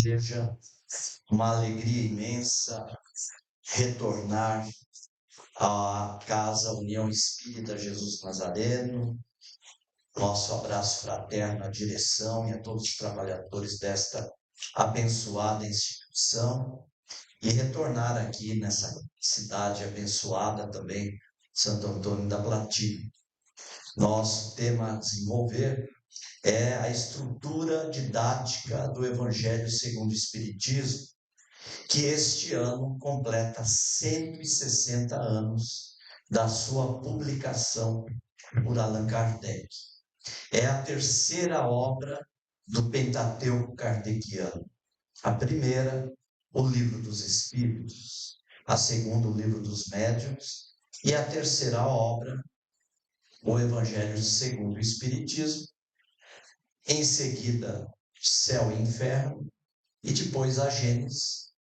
Seja uma alegria imensa retornar à Casa União Espírita Jesus Nazareno. Nosso abraço fraterno à direção e a todos os trabalhadores desta abençoada instituição. E retornar aqui nessa cidade abençoada também, Santo Antônio da Platina. Nosso tema a desenvolver é a estrutura didática do Evangelho segundo o Espiritismo, que este ano completa 160 anos da sua publicação por Allan Kardec. É a terceira obra do Pentateuco kardeciano. A primeira, o Livro dos Espíritos. A segunda, o Livro dos Médiuns. E a terceira obra, o Evangelho segundo o Espiritismo. Em seguida, Céu e Inferno. E depois a Gênesis.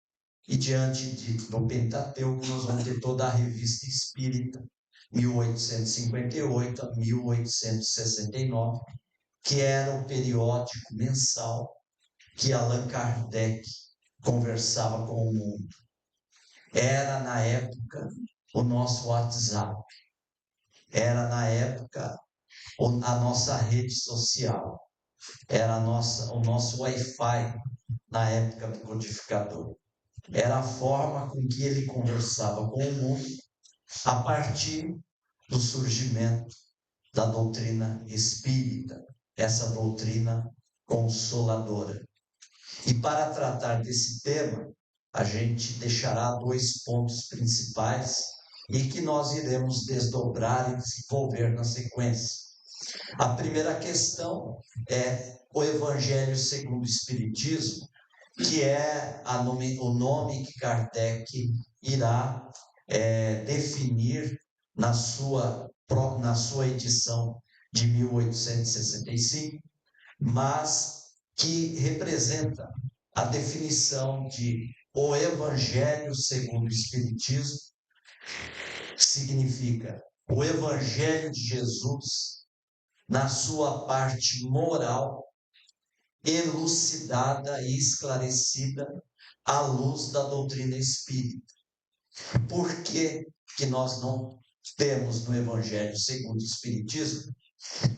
E diante do Pentateuco, nós vamos ter toda a Revista Espírita, 1858 a 1869, que era o periódico mensal que Allan Kardec conversava com o mundo. Era, na época, o nosso WhatsApp. Era, na época, a nossa rede social. Era o nosso Wi-Fi, na época do codificador. Era a forma com que ele conversava com o mundo a partir do surgimento da doutrina espírita, essa doutrina consoladora. E para tratar desse tema, a gente deixará dois pontos principais e que nós iremos desdobrar e desenvolver na sequência. A primeira questão é o Evangelho segundo o Espiritismo, que é o nome que Kardec irá definir na sua edição de 1865, mas que representa a definição de o Evangelho segundo o Espiritismo, significa o Evangelho de Jesus na sua parte moral, elucidada e esclarecida à luz da doutrina espírita. Por que nós não temos no Evangelho segundo o Espiritismo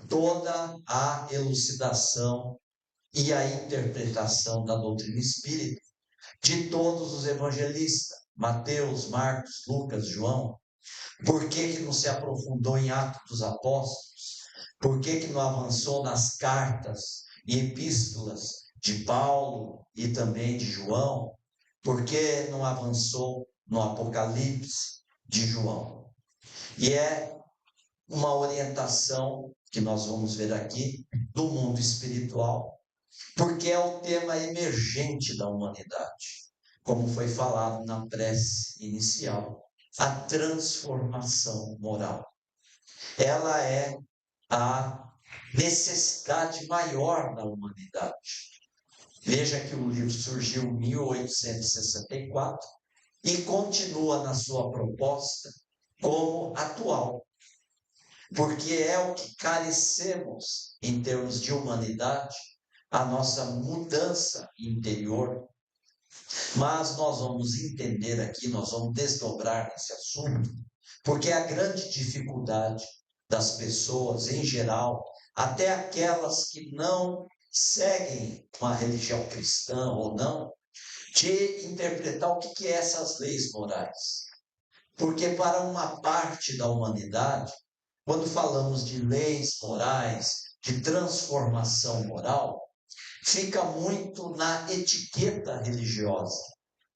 toda a elucidação e a interpretação da doutrina espírita de todos os evangelistas, Mateus, Marcos, Lucas, João? Por que não se aprofundou em Atos dos Apóstolos? Por que não avançou nas cartas e epístolas de Paulo e também de João? Por que não avançou no Apocalipse de João? E é uma orientação que nós vamos ver aqui do mundo espiritual, porque é o tema emergente da humanidade, como foi falado na prece inicial, a transformação moral. Ela é a necessidade maior da humanidade. Veja que o livro surgiu em 1864 e continua na sua proposta como atual, porque é o que carecemos em termos de humanidade, a nossa mudança interior. Mas nós vamos entender aqui, nós vamos desdobrar esse assunto, porque a grande dificuldade das pessoas em geral, até aquelas que não seguem uma religião cristã ou não, de interpretar o que é essas leis morais. Porque para uma parte da humanidade, quando falamos de leis morais, de transformação moral, fica muito na etiqueta religiosa,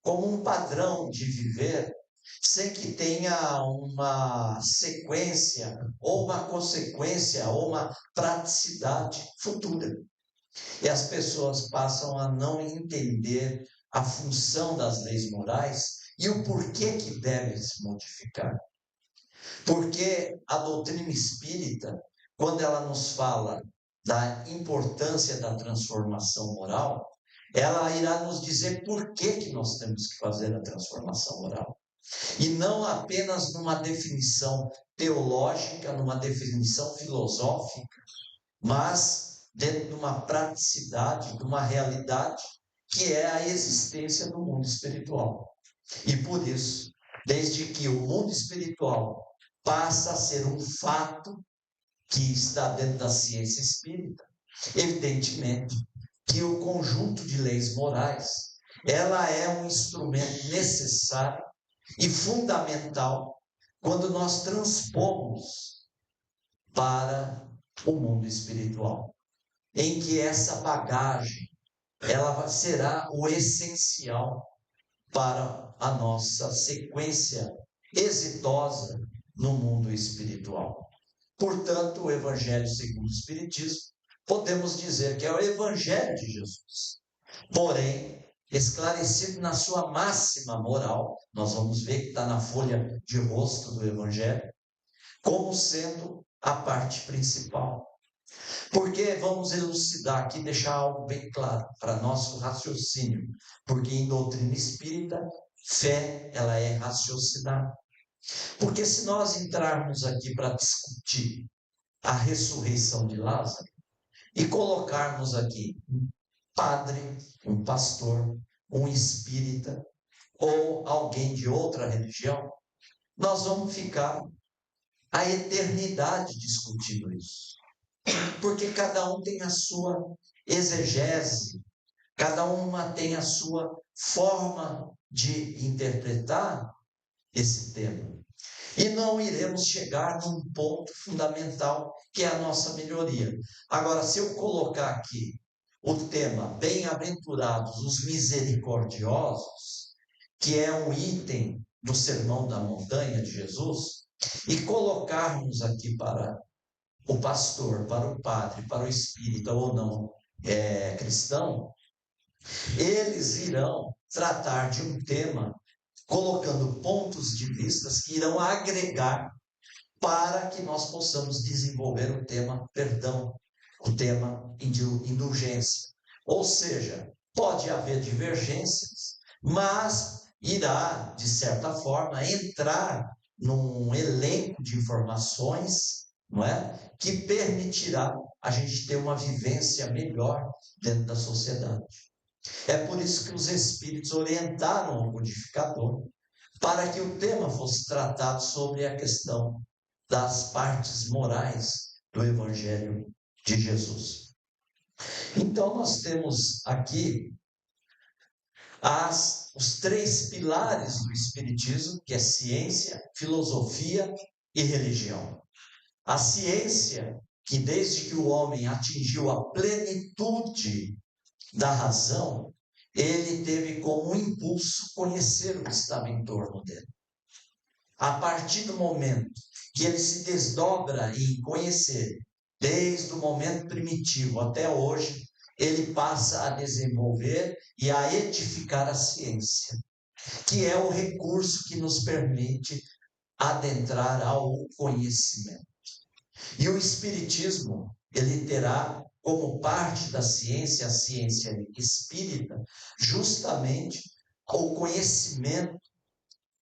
como um padrão de viver, sem que tenha uma sequência, ou uma consequência, ou uma praticidade futura. E as pessoas passam a não entender a função das leis morais e o porquê que devem se modificar. Porque a doutrina espírita, quando ela nos fala da importância da transformação moral, ela irá nos dizer por que nós temos que fazer a transformação moral. E não apenas numa definição teológica, numa definição filosófica, mas dentro de uma praticidade, de uma realidade que é a existência do mundo espiritual. E por isso, desde que o mundo espiritual passa a ser um fato que está dentro da ciência espírita, evidentemente que o conjunto de leis morais, ela é um instrumento necessário e fundamental quando nós transpomos para o mundo espiritual, em que essa bagagem ela será o essencial para a nossa sequência exitosa no mundo espiritual. Portanto, o Evangelho segundo o Espiritismo, podemos dizer que é o Evangelho de Jesus. Porém, esclarecido na sua máxima moral, nós vamos ver que está na folha de rosto do Evangelho, como sendo a parte principal. Porque vamos elucidar aqui, deixar algo bem claro para nosso raciocínio. Porque em doutrina espírita, fé, ela é raciocinada. Porque se nós entrarmos aqui para discutir a ressurreição de Lázaro e colocarmos aqui um padre, um pastor, um espírita ou alguém de outra religião, nós vamos ficar a eternidade discutindo isso. Porque cada um tem a sua exegese, cada uma tem a sua forma de interpretar esse tema. E não iremos chegar num ponto fundamental, que é a nossa melhoria. Agora, se eu colocar aqui o tema Bem-aventurados os misericordiosos, que é um item do Sermão da Montanha de Jesus, e colocarmos aqui para o pastor, para o padre, para o espírita ou não cristão, eles irão tratar de um tema colocando pontos de vistas que irão agregar para que nós possamos desenvolver o tema perdão, o tema indulgência. Ou seja, pode haver divergências, mas irá, de certa forma, entrar num elenco de informações, não é? Que permitirá a gente ter uma vivência melhor dentro da sociedade. É por isso que os espíritos orientaram o codificador para que o tema fosse tratado sobre a questão das partes morais do Evangelho de Jesus. Então, nós temos aqui os três pilares do Espiritismo, que é ciência, filosofia e religião. A ciência, que desde que o homem atingiu a plenitude da razão, ele teve como impulso conhecer o que estava em torno dele. A partir do momento que ele se desdobra em conhecer, desde o momento primitivo até hoje, ele passa a desenvolver e a edificar a ciência, que é o recurso que nos permite adentrar ao conhecimento. E o Espiritismo, ele terá como parte da ciência, a ciência espírita, justamente o conhecimento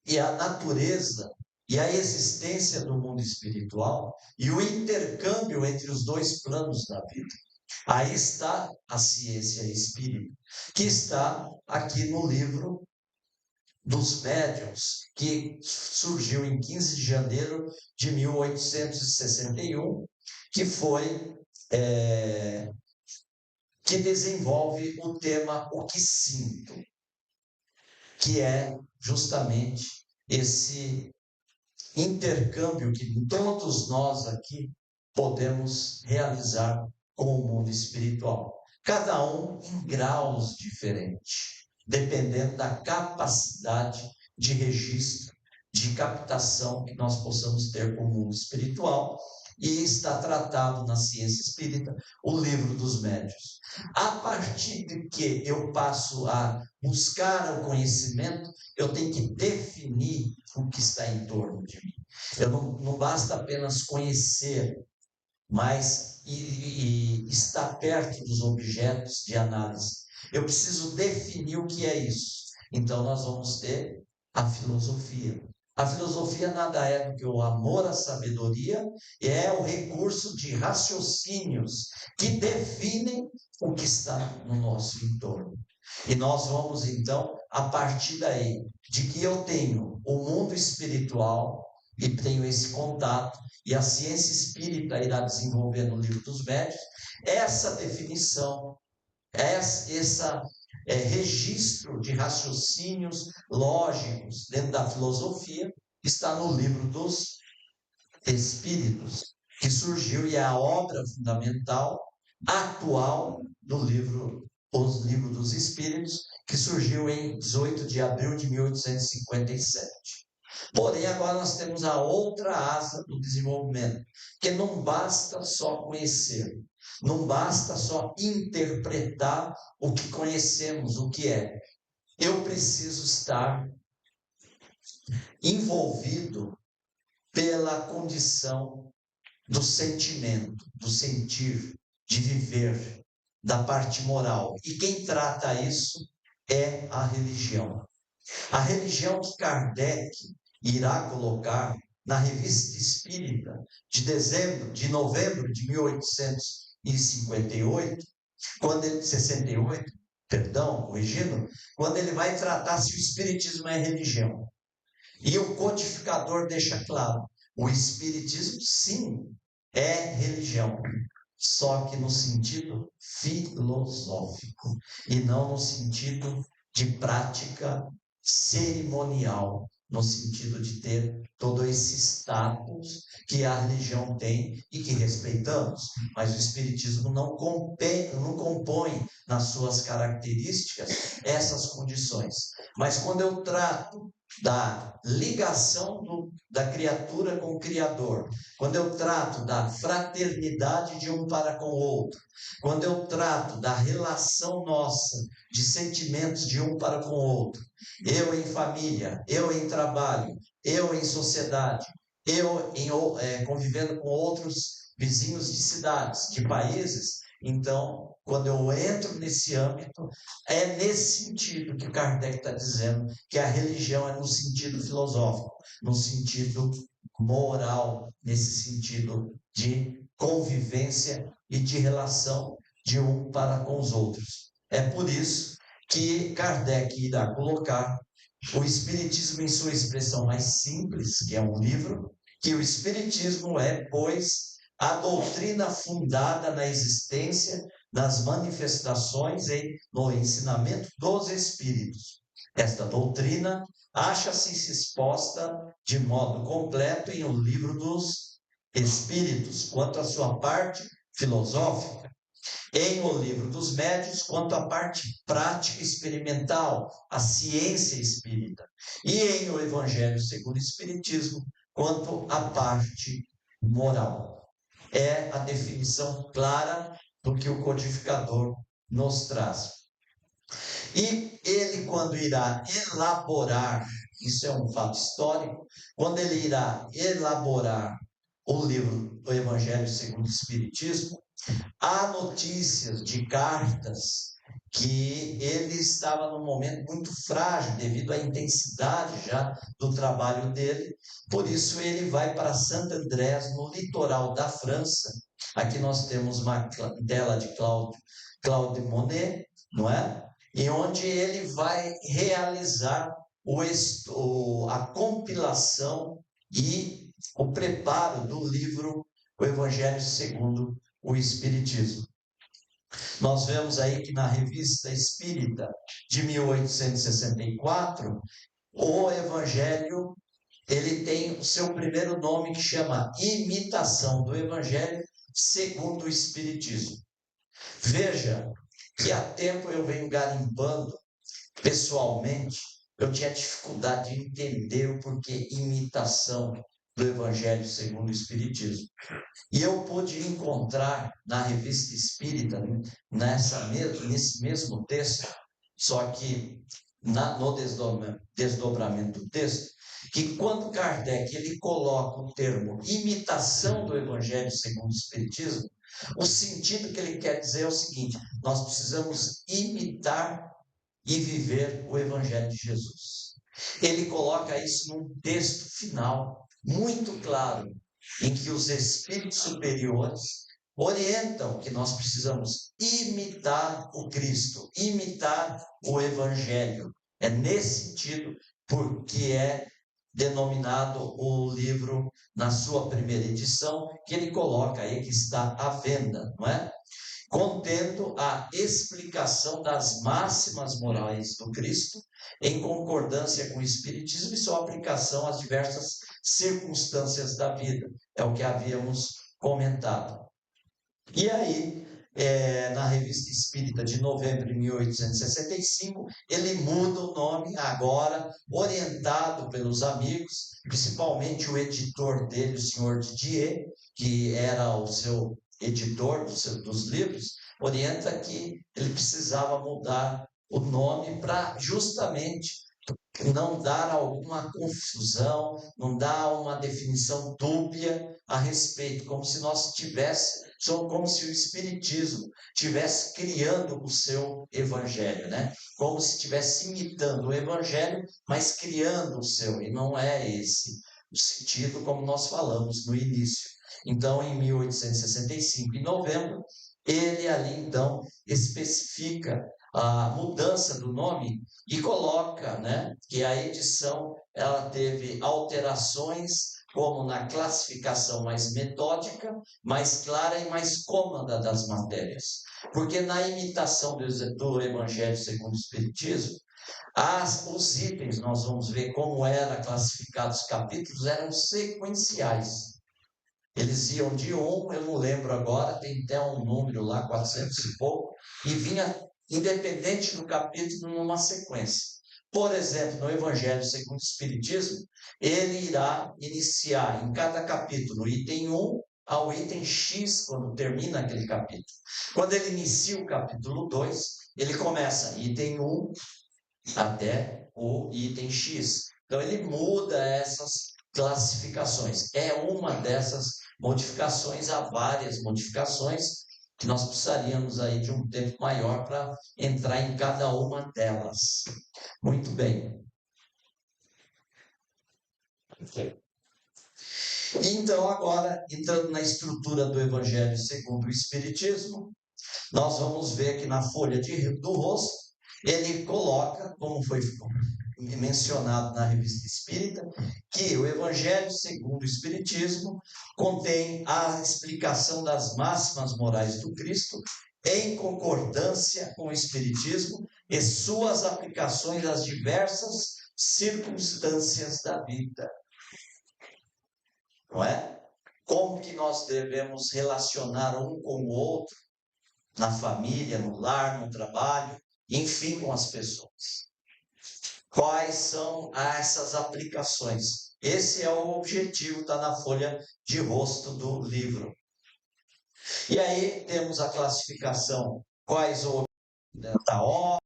e a natureza e a existência do mundo espiritual e o intercâmbio entre os dois planos da vida. Aí está a ciência espírita, que está aqui no livro dos Médiuns, que surgiu em 15 de janeiro de 1861, que foi que desenvolve o tema O que Sinto, que é justamente esse intercâmbio que todos nós aqui podemos realizar com o mundo espiritual. Cada um em graus diferentes, dependendo da capacidade de registro, de captação que nós possamos ter com o mundo espiritual. E está tratado na ciência espírita o livro dos médiuns. A partir de que eu passo a buscar o conhecimento, eu tenho que definir o que está em torno de mim. Eu não basta apenas conhecer, mas estar perto dos objetos de análise. Eu preciso definir o que é isso. Então, nós vamos ter a filosofia. A filosofia nada é do que o amor à sabedoria, é o recurso de raciocínios que definem o que está no nosso entorno. E nós vamos, então, a partir daí, de que eu tenho o mundo espiritual e tenho esse contato, e a ciência espírita irá desenvolver no Livro dos Médiuns, essa definição, registro de raciocínios lógicos dentro da filosofia, está no Livro dos Espíritos, que surgiu e é a obra fundamental, atual do livro, Os Livros dos Espíritos, que surgiu em 18 de abril de 1857. Porém, agora nós temos a outra asa do desenvolvimento, que não basta só conhecer, não basta só interpretar o que conhecemos, o que é. Eu preciso estar envolvido pela condição do sentimento, do sentir, de viver, da parte moral. E quem trata isso é a religião. A religião que Kardec irá colocar na Revista Espírita de novembro de 1858, quando ele 68, perdão, corrigindo, quando ele vai tratar se o espiritismo é religião. E o codificador deixa claro, o espiritismo sim é religião, só que no sentido filosófico e não no sentido de prática cerimonial, no sentido de ter todo esse status que a religião tem e que respeitamos, mas o espiritismo não compõe nas suas características essas condições. Mas quando eu trato da ligação da criatura com o Criador, quando eu trato da fraternidade de um para com o outro, quando eu trato da relação nossa, de sentimentos de um para com o outro, eu em família, eu em trabalho, eu em sociedade, convivendo com outros vizinhos de cidades, de países, então, quando eu entro nesse âmbito, é nesse sentido que Kardec está dizendo que a religião é no sentido filosófico, no sentido moral, nesse sentido de convivência e de relação de um para com os outros. É por isso que Kardec irá colocar o Espiritismo em sua expressão mais simples, que é um livro, que o Espiritismo é, pois, a doutrina fundada na existência, nas manifestações e no ensinamento dos Espíritos. Esta doutrina acha-se exposta de modo completo em O Livro dos Espíritos, quanto à sua parte filosófica, em O Livro dos Médiuns, quanto à parte prática experimental, a ciência espírita, e em O Evangelho segundo o Espiritismo, quanto à parte moral. É a definição clara do que o codificador nos traz. E ele, quando irá elaborar, isso é um fato histórico, quando ele irá elaborar o livro do Evangelho segundo o Espiritismo, há notícias de cartas que ele estava num momento muito frágil devido à intensidade já do trabalho dele. Por isso ele vai para Santo Andrés, no litoral da França. Aqui nós temos uma tela de Claude Monet, não é? E onde ele vai realizar a compilação e o preparo do livro O Evangelho segundo o Espiritismo. Nós vemos aí que na Revista Espírita de 1864, o Evangelho, ele tem o seu primeiro nome que chama Imitação do Evangelho segundo o Espiritismo. Veja que há tempo eu venho garimpando, pessoalmente, eu tinha dificuldade de entender o porquê imitação do Evangelho segundo o Espiritismo. E eu pude encontrar na Revista Espírita, nesse mesmo texto, só que no desdobramento do texto, que quando Kardec ele coloca o termo imitação do Evangelho segundo o Espiritismo, o sentido que ele quer dizer é o seguinte: nós precisamos imitar e viver o Evangelho de Jesus. Ele coloca isso num texto final, muito claro, em que os espíritos superiores orientam que nós precisamos imitar o Cristo, imitar o Evangelho. É nesse sentido porque é denominado o livro, na sua primeira edição, que ele coloca aí que está à venda, não é? Contendo a explicação das máximas morais do Cristo, em concordância com o Espiritismo e sua aplicação às diversas circunstâncias da vida. É o que havíamos comentado. E aí, na Revista Espírita de novembro de 1865, ele muda o nome, agora orientado pelos amigos, principalmente o editor dele, o senhor Didier, que era o seu editor dos livros, orienta que ele precisava mudar o nome para justamente não dar alguma confusão, não dar uma definição dúbia a respeito, como se nós como se o Espiritismo estivesse criando o seu Evangelho, né? Como se estivesse imitando o Evangelho, mas criando o seu, e não é esse o sentido como nós falamos no início. Então, em 1865, em novembro, ele ali então especifica a mudança do nome e coloca, né, que a edição ela teve alterações como na classificação mais metódica, mais clara e mais cômoda das matérias. Porque na imitação do Evangelho segundo o Espiritismo, os itens, nós vamos ver como era classificados os capítulos, eram sequenciais. Eles iam de um, eu não lembro agora, tem até um número lá, 400 e pouco, e vinha independente do capítulo numa sequência. Por exemplo, no Evangelho segundo o Espiritismo, ele irá iniciar em cada capítulo, item 1 ao item X, quando termina aquele capítulo. Quando ele inicia o capítulo 2, ele começa item 1 até o item X. Então, ele muda essas classificações. É uma dessas modificações, há várias modificações, que nós precisaríamos aí de um tempo maior para entrar em cada uma delas. Muito bem. Então, agora, entrando na estrutura do Evangelho segundo o Espiritismo, nós vamos ver que na folha do rosto, ele coloca, como foi mencionado na Revista Espírita, que o Evangelho segundo o Espiritismo contém a explicação das máximas morais do Cristo em concordância com o Espiritismo e suas aplicações às diversas circunstâncias da vida. Não é? Como que nós devemos relacionar um com o outro, na família, no lar, no trabalho, enfim, com as pessoas. Quais são essas aplicações? Esse é o objetivo, está na folha de rosto do livro. E aí temos a classificação, quais o da obra,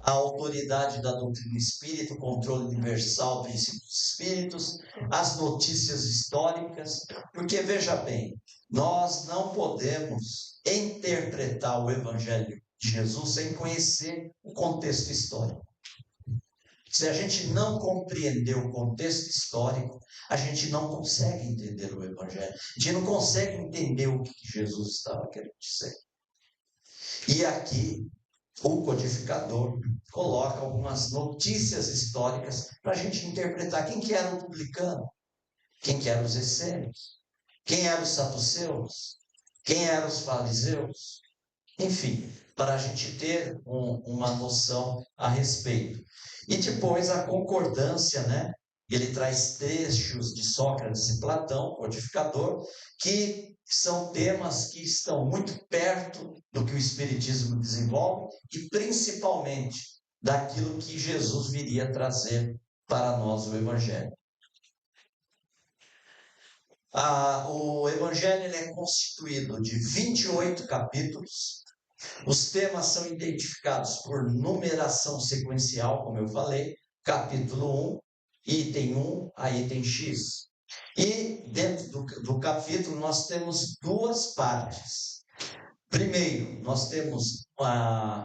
a autoridade da doutrina espírita, o controle universal do princípio dos espíritos, as notícias históricas, porque veja bem, nós não podemos interpretar o Evangelho de Jesus sem conhecer o contexto histórico. Se a gente não compreender o contexto histórico, a gente não consegue entender o Evangelho. A gente não consegue entender o que Jesus estava querendo dizer. E aqui, o codificador coloca algumas notícias históricas para a gente interpretar quem que era o publicano, quem que eram os essênios, quem eram os saduceus, quem eram os fariseus, enfim, para a gente ter uma noção a respeito. E depois a concordância, né? Ele traz trechos de Sócrates e Platão, codificador, que são temas que estão muito perto do que o Espiritismo desenvolve e principalmente daquilo que Jesus viria trazer para nós, o Evangelho. O Evangelho ele é constituído de 28 capítulos. Os temas são identificados por numeração sequencial, como eu falei, capítulo 1, item 1 a item X. E dentro do capítulo nós temos duas partes. Primeiro, nós temos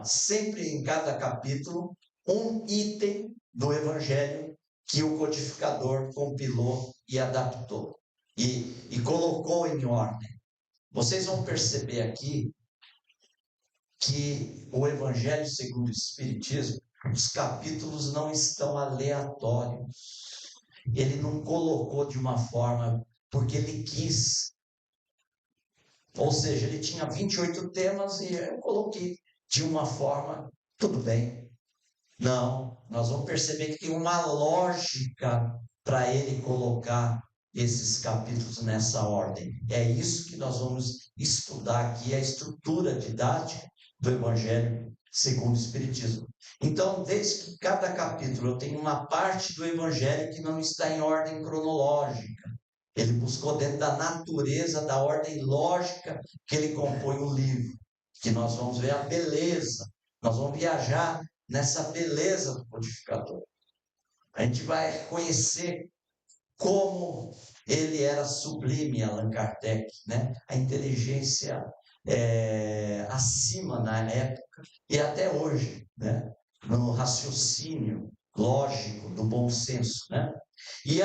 sempre em cada capítulo um item do Evangelho que o codificador compilou e adaptou e colocou em ordem. Vocês vão perceber aqui que o Evangelho segundo o Espiritismo, os capítulos não estão aleatórios. Ele não colocou de uma forma porque ele quis. Ou seja, ele tinha 28 temas e eu coloquei de uma forma, tudo bem. Não, nós vamos perceber que tem uma lógica para ele colocar esses capítulos nessa ordem. É isso que nós vamos estudar aqui, a estrutura didática do Evangelho segundo o Espiritismo. Então, desde que cada capítulo eu tenho uma parte do Evangelho que não está em ordem cronológica. Ele buscou dentro da natureza, da ordem lógica que ele compõe o livro. Que nós vamos ver a beleza, nós vamos viajar nessa beleza do codificador. A gente vai conhecer como ele era sublime, Allan Kardec, né? A inteligência acima na época e até hoje, né? No raciocínio lógico, do bom senso, né? E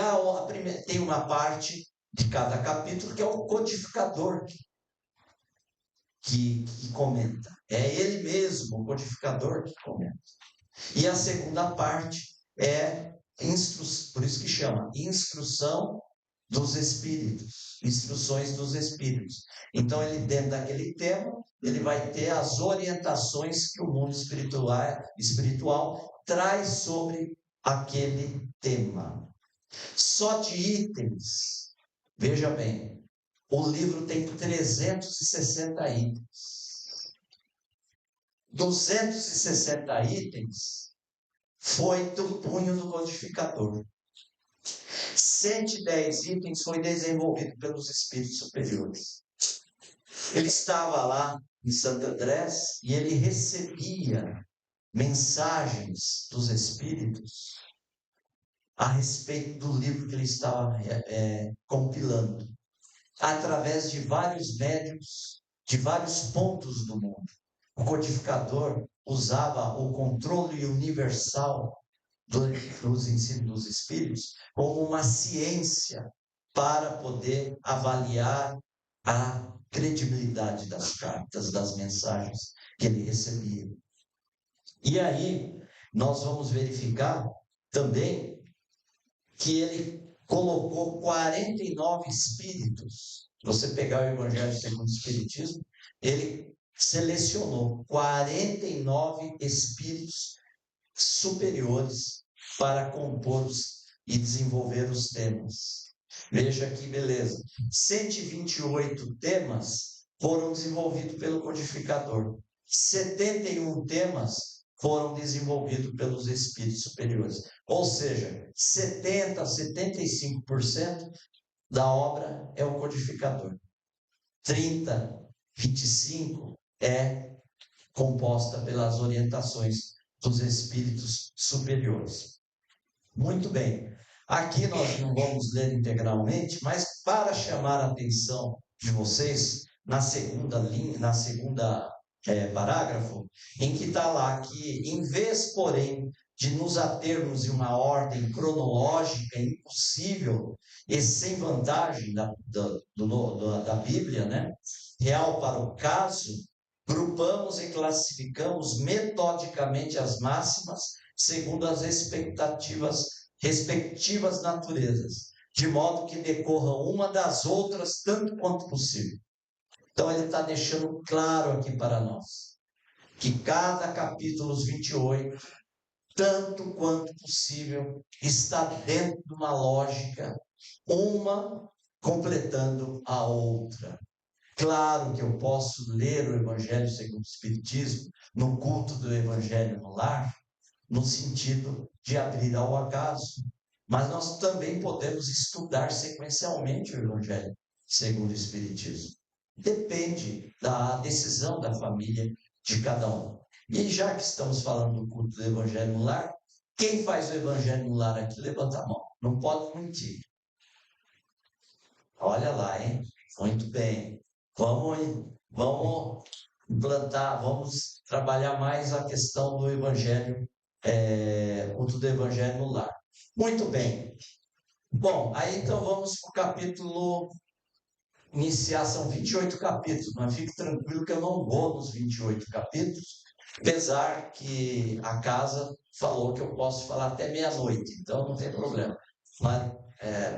tem uma parte de cada capítulo que é o codificador que comenta. É ele mesmo, o codificador, que comenta. E a segunda parte é por isso que chama instrução dos espíritos, instruções dos espíritos. Então, ele dentro daquele tema, ele vai ter as orientações que o mundo espiritual traz sobre aquele tema. Só de itens, veja bem, o livro tem 360 itens. 260 itens foi do punho do codificador. 110 itens foi desenvolvido pelos espíritos superiores. Ele estava lá em Santo Andrés e ele recebia mensagens dos espíritos a respeito do livro que ele estava compilando, através de vários médiuns, de vários pontos do mundo. O codificador usava o controle universal dos ensinos dos espíritos como uma ciência para poder avaliar a credibilidade das cartas, das mensagens que ele recebia. E aí, nós vamos verificar também que ele colocou 49 espíritos. Se você pegar o Evangelho segundo o Espiritismo, ele selecionou 49 espíritos superiores para compor e desenvolver os temas. Veja que beleza. 128 temas foram desenvolvidos pelo codificador. 71 temas foram desenvolvidos pelos espíritos superiores. Ou seja, 70% a 75% da obra é o codificador. 30%, 25% é composta pelas orientações dos espíritos superiores. Muito bem. Aqui nós não vamos ler integralmente, mas para chamar a atenção de vocês, na segunda linha, parágrafo, em que está lá que, em vez, porém, de nos atermos em uma ordem cronológica impossível e sem vantagem da Bíblia, né? Real para o caso, grupamos e classificamos metodicamente as máximas segundo as respectivas naturezas, de modo que decorram uma das outras tanto quanto possível. Então ele está deixando claro aqui para nós que cada capítulo 28, tanto quanto possível, está dentro de uma lógica, uma completando a outra. Claro que eu posso ler o Evangelho segundo o Espiritismo no culto do Evangelho no lar, no sentido de abrir ao acaso, mas nós também podemos estudar sequencialmente o Evangelho segundo o Espiritismo. Depende da decisão da família de cada um. E já que estamos falando do culto do Evangelho no lar, quem faz o Evangelho no lar aqui, levanta a mão. Não pode mentir. Olha lá, hein? Muito bem. Vamos implantar, vamos trabalhar mais a questão do Evangelho, culto do Evangelho no lar. Muito bem. Bom, aí então vamos para o capítulo iniciar, são 28 capítulos, mas fique tranquilo que eu não vou nos 28 capítulos, apesar que a casa falou que eu posso falar até meia-noite, então não tem problema. Mas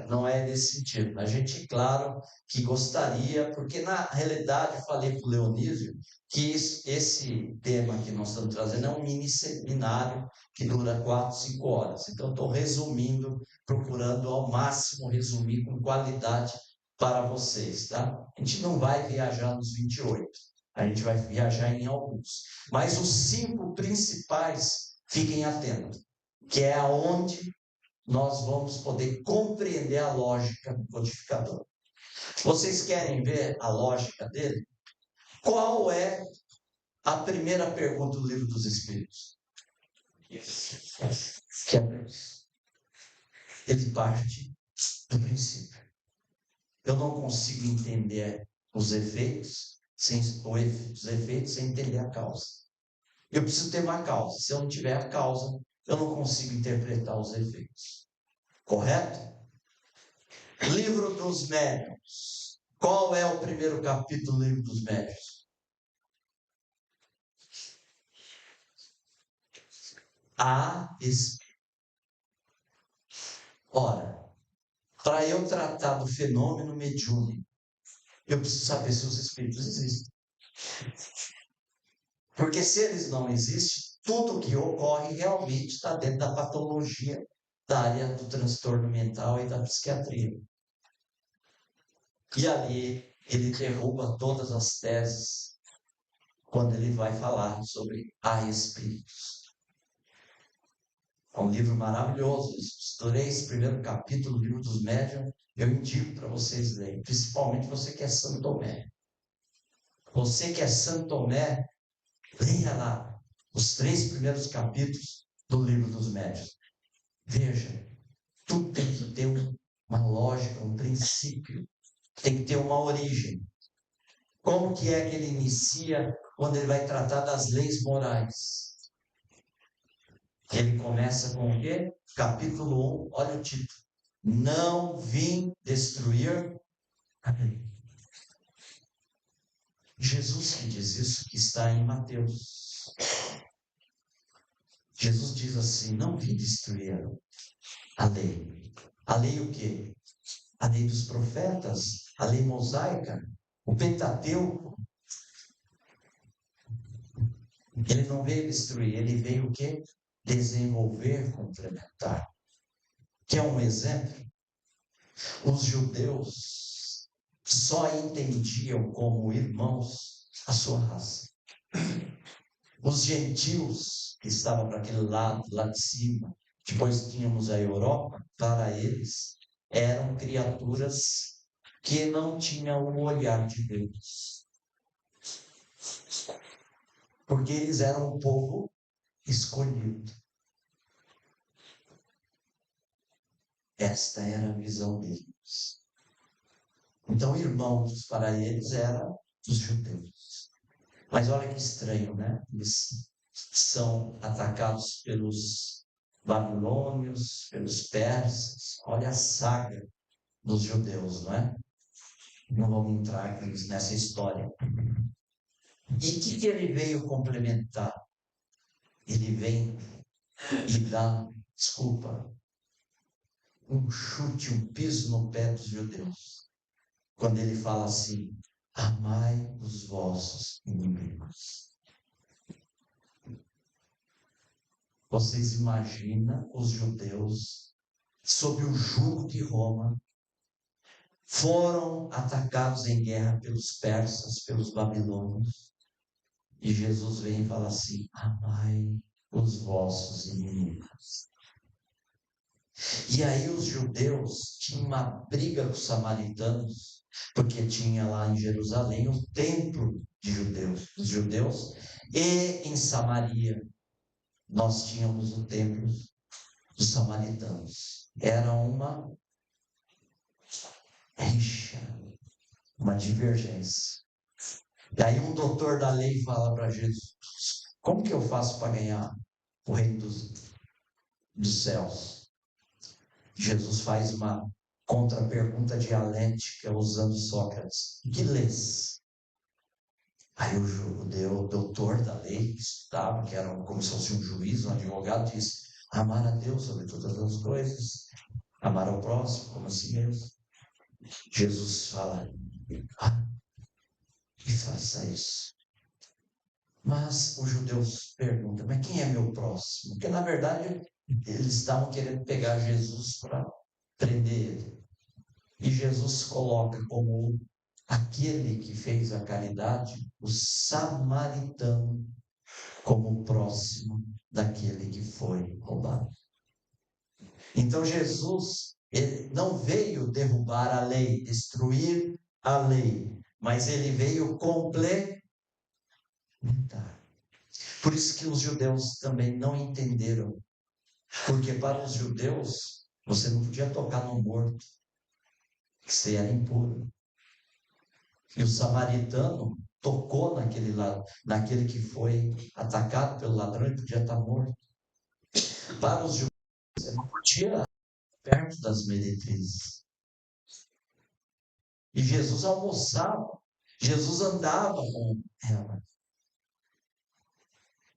não é nesse sentido. A gente, claro, que gostaria, porque na realidade eu falei para o Leonísio que esse tema que nós estamos trazendo é um mini seminário que dura 4, 5 horas. Então, estou resumindo, procurando ao máximo resumir com qualidade para vocês, tá? A gente não vai viajar nos 28, a gente vai viajar em alguns. Mas os 5 principais, fiquem atentos, que é aonde nós vamos poder compreender a lógica do codificador. Vocês querem ver a lógica dele? Qual é a primeira pergunta do Livro dos Espíritos? Que é Deus. Ele parte do princípio. Eu não consigo entender os efeitos sem entender a causa. Eu preciso ter uma causa. Se eu não tiver a causa, eu não consigo interpretar os efeitos. Correto? Livro dos Médiuns. Qual é o primeiro capítulo do Livro dos Médiuns? A espírito. Ora, para eu tratar do fenômeno mediúnico, eu preciso saber se os espíritos existem. Porque se eles não existem, tudo o que ocorre realmente está dentro da patologia da área do transtorno mental e da psiquiatria. E ali ele derruba todas as teses quando ele vai falar sobre a espíritos. É um livro maravilhoso. Os 3 primeiros capítulos do Livro dos Médiuns, eu indico para vocês lerem, principalmente você que é Santo Tomé. Você que é Santo Tomé, leia lá os 3 primeiros capítulos do Livro dos Médiuns. Veja, tudo tem que ter uma lógica, um princípio, tem que ter uma origem. Como que é que ele inicia quando ele vai tratar das leis morais? Ele começa com o quê? Capítulo 1, olha o título. Não vim destruir a lei. Jesus que diz isso, que está em Mateus. Jesus diz assim, não vim destruir a lei. A lei o quê? A lei dos profetas, a lei mosaica, o Pentateuco. Ele não veio destruir, ele veio o quê? Desenvolver, complementar. Quer um exemplo? Os judeus só entendiam como irmãos a sua raça. Os gentios, que estavam para aquele lado, lá de cima, depois tínhamos a Europa, para eles eram criaturas que não tinham o olhar de Deus. Porque eles eram um povo escolhido. Esta era a visão deles. Então, irmãos para eles eram os judeus. Mas olha que estranho, né? Eles são atacados pelos babilônios, pelos persas. Olha a saga dos judeus, não é? Não vamos entrar nessa história. E o que ele veio complementar? Ele vem e dá, desculpa, um chute, um piso no pé dos judeus. Quando ele fala assim, amai os vossos inimigos. Vocês imaginam os judeus, sob o jugo de Roma, foram atacados em guerra pelos persas, pelos babilônios. E Jesus vem e fala assim, amai os vossos inimigos. E aí os judeus tinham uma briga com os samaritanos, porque tinha lá em Jerusalém o templo dos judeus, e em Samaria nós tínhamos o templo dos samaritanos. Era uma rixa, uma divergência. E aí um doutor da lei fala para Jesus, como que eu faço para ganhar o reino dos céus? Jesus faz uma contra a pergunta dialética usando Sócrates. O que lês? Aí o judeu, doutor da lei, que estudava, que era como se fosse um juiz, um advogado, disse: amar a Deus sobre todas as coisas, amar ao próximo como a si mesmo. Jesus fala: que faça isso. Mas os judeus perguntam: mas quem é meu próximo? Porque na verdade eles estavam querendo pegar Jesus para prender ele. E Jesus coloca como aquele que fez a caridade, o samaritano, como próximo daquele que foi roubado. Então Jesus, ele não veio derrubar a lei, destruir a lei, mas ele veio complementar. Por isso que os judeus também não entenderam, porque para os judeus você não podia tocar no morto, você era impuro. E o samaritano tocou naquele que foi atacado pelo ladrão e podia estar morto. Para os judeus, você não podia perto das meretrizes. E Jesus almoçava, Jesus andava com ela.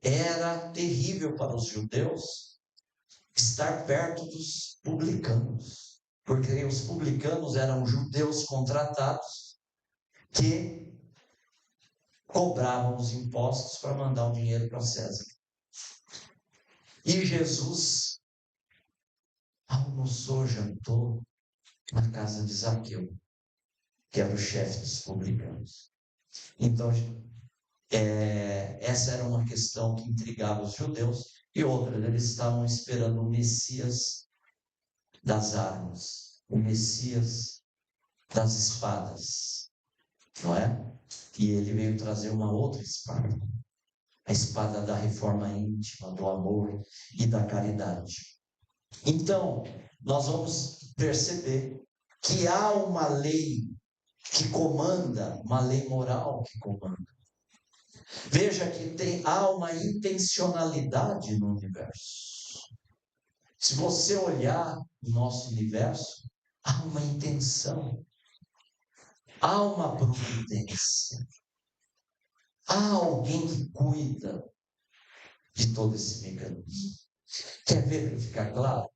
Era terrível para os judeus estar perto dos publicanos, porque os publicanos eram judeus contratados que cobravam os impostos para mandar o dinheiro para César. E Jesus almoçou, jantou na casa de Zaqueu, que era o chefe dos publicanos. Então, essa era uma questão que intrigava os judeus. E outra, eles estavam esperando o Messias das armas, o Messias das espadas, não é? E ele veio trazer uma outra espada, a espada da reforma íntima, do amor e da caridade. Então, nós vamos perceber que há uma lei que comanda, uma lei moral que comanda. Veja que há uma intencionalidade no universo. Se você olhar o nosso universo, há uma intenção, há uma providência, há alguém que cuida de todo esse mecanismo. Quer ver para ficar claro?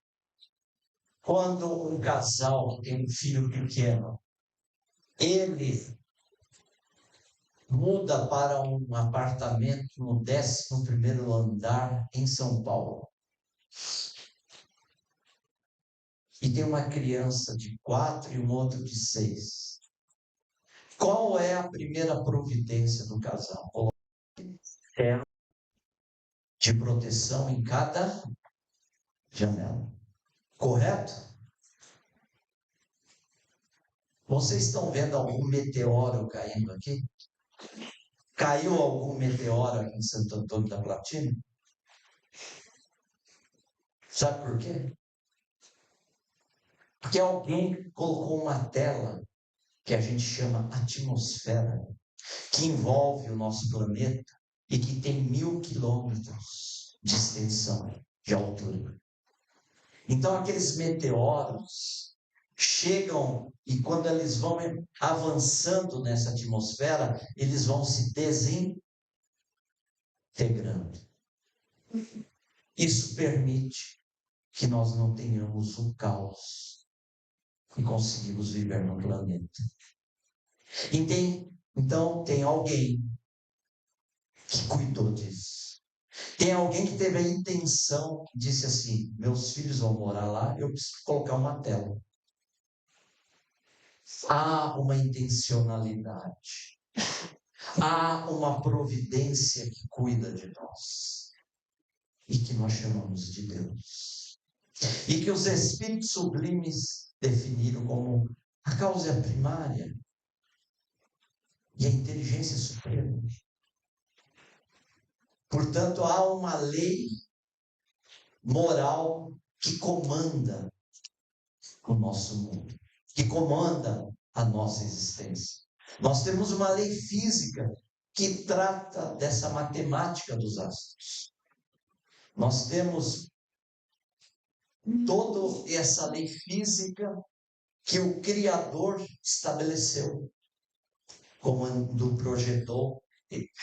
Quando um casal que tem um filho pequeno, ele muda para um apartamento no 11º andar em São Paulo. E tem uma criança de 4 e um outro de 6. Qual é a primeira providência do casal? Colocar de proteção em cada janela. Correto? Vocês estão vendo algum meteoro caindo aqui? Caiu algum meteoro aqui em Santo Antônio da Platina? Sabe por quê? Porque alguém colocou uma tela que a gente chama atmosfera, que envolve o nosso planeta e que tem 1000 quilômetros de extensão, de altura. Então, aqueles meteoros chegam e quando eles vão avançando nessa atmosfera, eles vão se desintegrando. Isso permite que nós não tenhamos um caos e conseguimos viver no planeta. Então, tem alguém que cuidou disso. Tem alguém que teve a intenção, disse assim: meus filhos vão morar lá, eu preciso colocar uma tela. Há uma intencionalidade. Há uma providência que cuida de nós. E que nós chamamos de Deus. E que os espíritos sublimes definiram como a causa primária e a inteligência suprema. Portanto, há uma lei moral que comanda o nosso mundo, que comanda a nossa existência. Nós temos uma lei física que trata dessa matemática dos astros. Nós temos toda essa lei física que o Criador estabeleceu, quando projetou,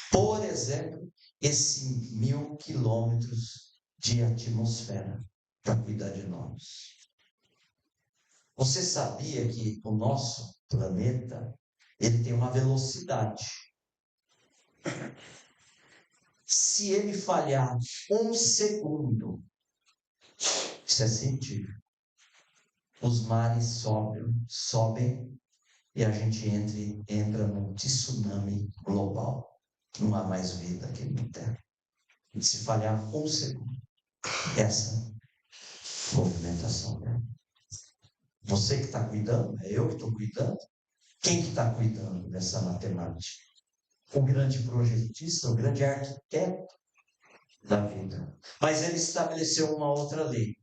por exemplo, esses 1.000 quilômetros de atmosfera para cuidar de nós. Você sabia que o nosso planeta, ele tem uma velocidade. Se ele falhar 1 segundo, isso é científico, os mares sobem e a gente entra num tsunami global. Não há mais vida aqui na Terra. E se falhar 1 segundo, essa movimentação. Você que está cuidando? É eu que estou cuidando? Quem que está cuidando dessa matemática? O grande projetista, o grande arquiteto da vida. Mas ele estabeleceu uma outra lei.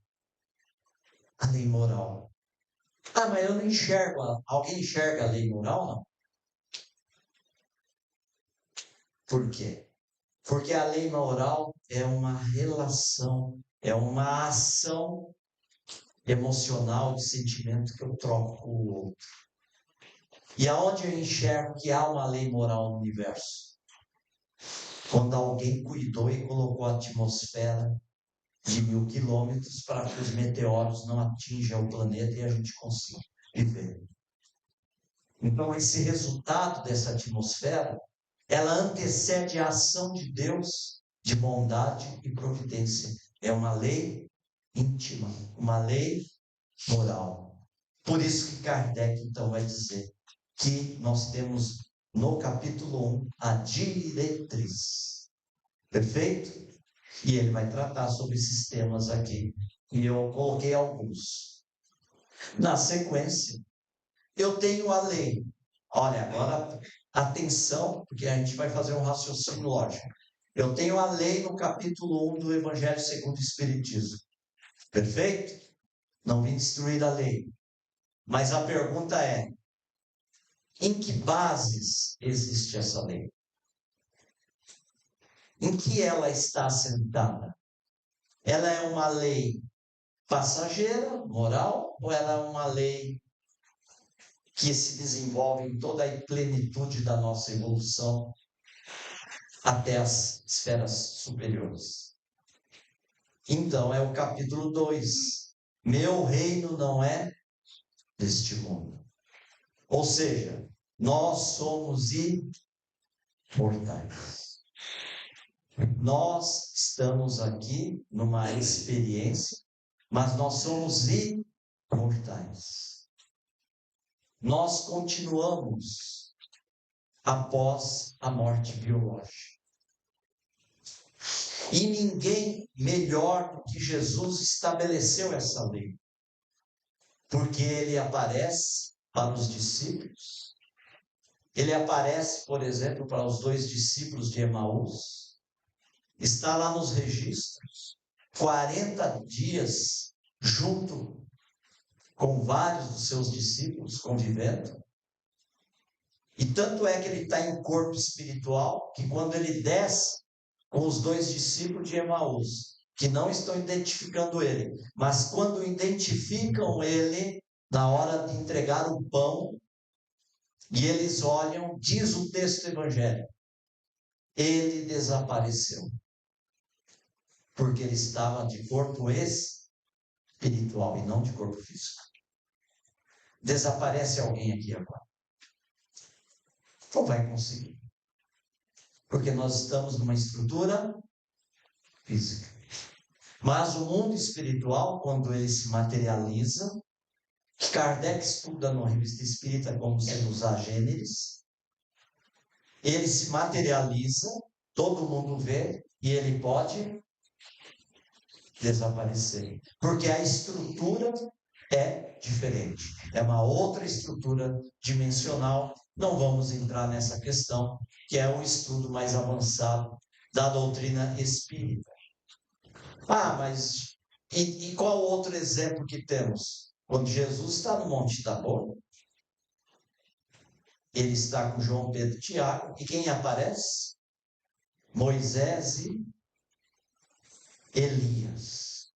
A lei moral. Ah, mas eu não enxergo. Alguém enxerga a lei moral, não? Por quê? Porque a lei moral é uma relação, é uma ação emocional, de sentimento que eu troco com o outro. E aonde eu enxergo que há uma lei moral no universo? Quando alguém cuidou e colocou a atmosfera de 1.000 quilômetros para que os meteoros não atinjam o planeta e a gente consiga viver. Então, esse resultado dessa atmosfera, ela antecede a ação de Deus de bondade e providência. É uma lei íntima, uma lei moral. Por isso que Kardec, então, vai dizer que nós temos no capítulo 1 a diretriz. Perfeito? E ele vai tratar sobre esses temas aqui. E eu coloquei alguns. Na sequência, eu tenho a lei. Olha, agora atenção, porque a gente vai fazer um raciocínio lógico. Eu tenho a lei no capítulo 1 do Evangelho segundo o Espiritismo. Perfeito? Não vim destruir a lei. Mas a pergunta é: em que bases existe essa lei? Em que ela está assentada? Ela é uma lei passageira, moral, ou ela é uma lei que se desenvolve em toda a plenitude da nossa evolução até as esferas superiores? Então, é o capítulo 2. Meu reino não é deste mundo. Ou seja, nós somos imortais. Nós estamos aqui numa experiência, mas nós somos imortais. Nós continuamos após a morte biológica. E ninguém melhor do que Jesus estabeleceu essa lei. Porque ele aparece para os discípulos. Ele aparece, por exemplo, para os 2 discípulos de Emaús. Está lá nos registros. 40 dias junto com vários dos seus discípulos convivendo. E tanto é que ele está em corpo espiritual, que quando ele desce com os 2 discípulos de Emaús, que não estão identificando ele, mas quando identificam ele, na hora de entregar o pão, e eles olham, diz o texto evangélico, ele desapareceu. Porque ele estava de corpo espiritual e não de corpo físico. Desaparece alguém aqui agora? Não vai conseguir. Porque nós estamos numa estrutura física. Mas o mundo espiritual, quando ele se materializa, Kardec estuda na Revista Espírita como sendo os agêneres, ele se materializa, todo mundo vê, e ele pode desaparecer. Porque a estrutura é diferente. É uma outra estrutura dimensional. Não vamos entrar nessa questão, que é um estudo mais avançado da doutrina espírita. Ah, mas e qual outro exemplo que temos? Quando Jesus está no Monte Tabor, ele está com João, Pedro e Tiago, e quem aparece? Moisés e Elias.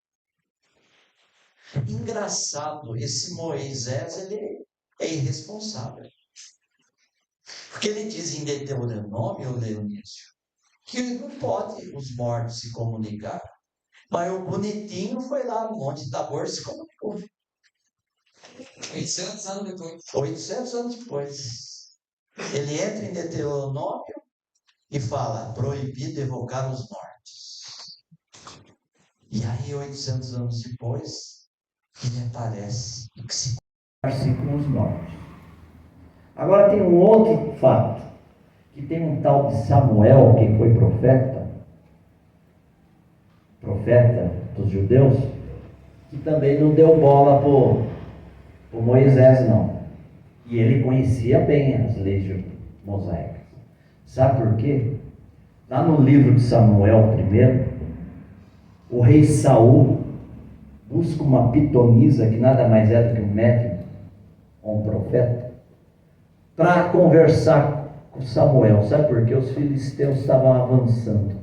Engraçado, esse Moisés, ele é irresponsável. Porque ele diz em Deuteronômio, Leonício, que não pode os mortos se comunicar. Mas o bonitinho foi lá no Monte Tabor e se comunicou. 800 anos depois. 800 anos depois. Ele entra em Deuteronômio e fala, proibido evocar os mortos. E aí, 800 anos depois, ele aparece e que se conversa com os mortos. Agora tem um outro fato, que tem um tal de Samuel, que foi profeta dos judeus, que também não deu bola por Moisés, não. E ele conhecia bem as leis mosaicas. Sabe por quê? Lá no livro de Samuel primeiro, o rei Saul busca uma pitonisa, que nada mais é do que um médium, ou um profeta, para conversar com Samuel. Sabe por quê? Os filisteus estavam avançando.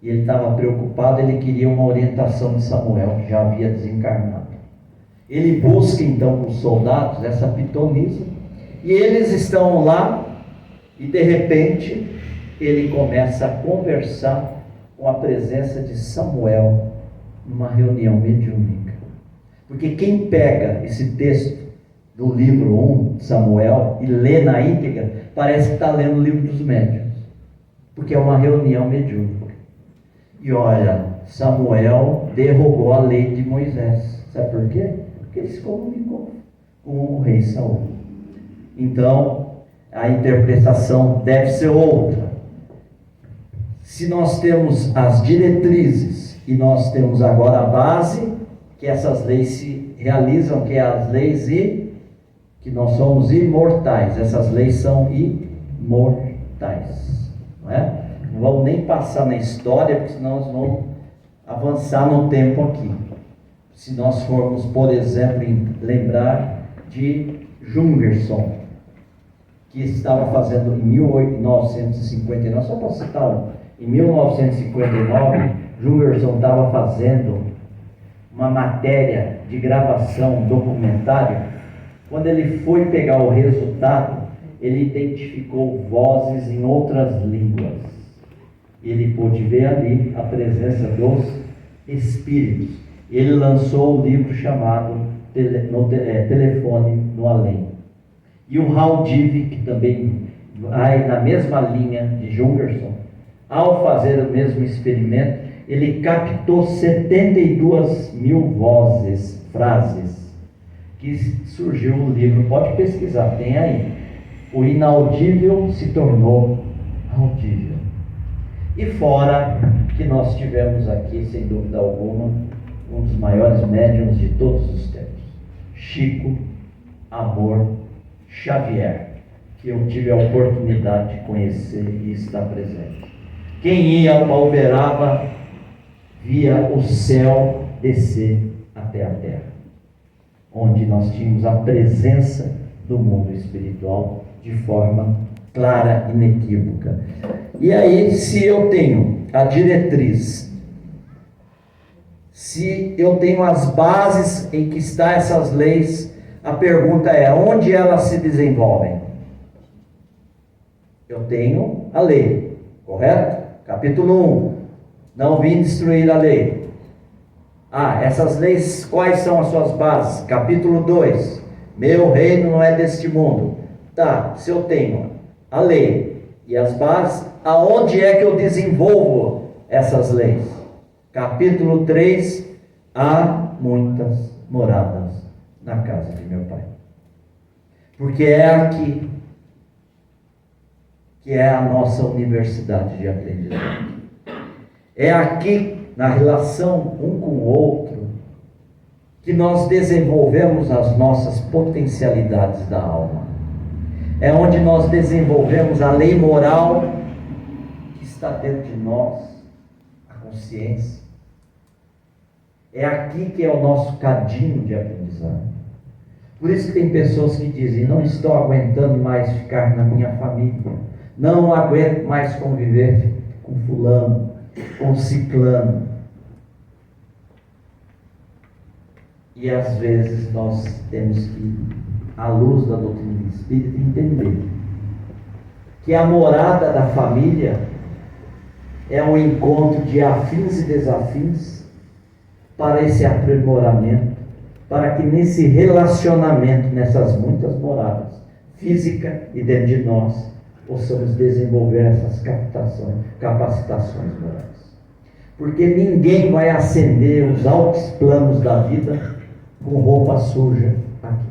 E ele estava preocupado, ele queria uma orientação de Samuel, que já havia desencarnado. Ele busca então com os soldados essa pitonisa, e eles estão lá, e de repente ele começa a conversar com a presença de Samuel numa reunião mediúnica. Porque quem pega esse texto do livro 1 de Samuel e lê na íntegra, parece que está lendo o livro dos médiuns, porque é uma reunião mediúnica. E olha, Samuel derrogou a lei de Moisés. Sabe por quê? Porque ele se comunicou com o rei Saul. Então, a interpretação deve ser outra. Se nós temos as diretrizes e nós temos agora a base, que essas leis se realizam, que é as leis que nós somos imortais. Essas leis são imortais. Não é? Não vamos nem passar na história, porque senão nós vamos avançar no tempo aqui. Se nós formos, por exemplo, lembrar de Jungerson, que estava fazendo em 1959, só para citar um, em 1959, Jungerson estava fazendo uma matéria de gravação documentário. Quando ele foi pegar o resultado, ele identificou vozes em outras línguas. Ele pôde ver ali a presença dos espíritos. Ele lançou o livro chamado Telefone no Além. E o Haldiv, que também vai na mesma linha de Jungerson, ao fazer o mesmo experimento, ele captou 72 mil vozes, frases, que surgiu o livro. Pode pesquisar, tem aí. O inaudível se tornou audível. E fora que nós tivemos aqui, sem dúvida alguma, um dos maiores médiuns de todos os tempos, Chico Amor Xavier, que eu tive a oportunidade de conhecer e estar presente. Quem ia para Uberaba via o céu descer até a terra, onde nós tínhamos a presença do mundo espiritual de forma clara e inequívoca. E aí, se eu tenho a diretriz, se eu tenho as bases em que estão essas leis, a pergunta é, onde elas se desenvolvem? Eu tenho a lei, correto? Capítulo 1, não vim destruir a lei. Essas leis, quais são as suas bases? Capítulo 2, meu reino não é deste mundo. Tá, se eu tenho a lei e as bases, aonde é que eu desenvolvo essas leis? Capítulo 3, há muitas moradas na casa de meu Pai. Porque é aqui que é a nossa universidade de aprendizado. É aqui, na relação um com o outro, que nós desenvolvemos as nossas potencialidades da alma. É onde nós desenvolvemos a lei moral que está dentro de nós, a consciência. É aqui que é o nosso cadinho de aprendizado. Por isso que tem pessoas que dizem, não estou aguentando mais ficar na minha família, não aguento mais conviver com fulano, com ciclano. E às vezes nós temos que à luz da doutrina espírita, entender que a morada da família é um encontro de afins e desafins para esse aprimoramento, para que nesse relacionamento, nessas muitas moradas, física e dentro de nós, possamos desenvolver essas capacitações morais. Porque ninguém vai ascender os altos planos da vida com roupa suja aqui.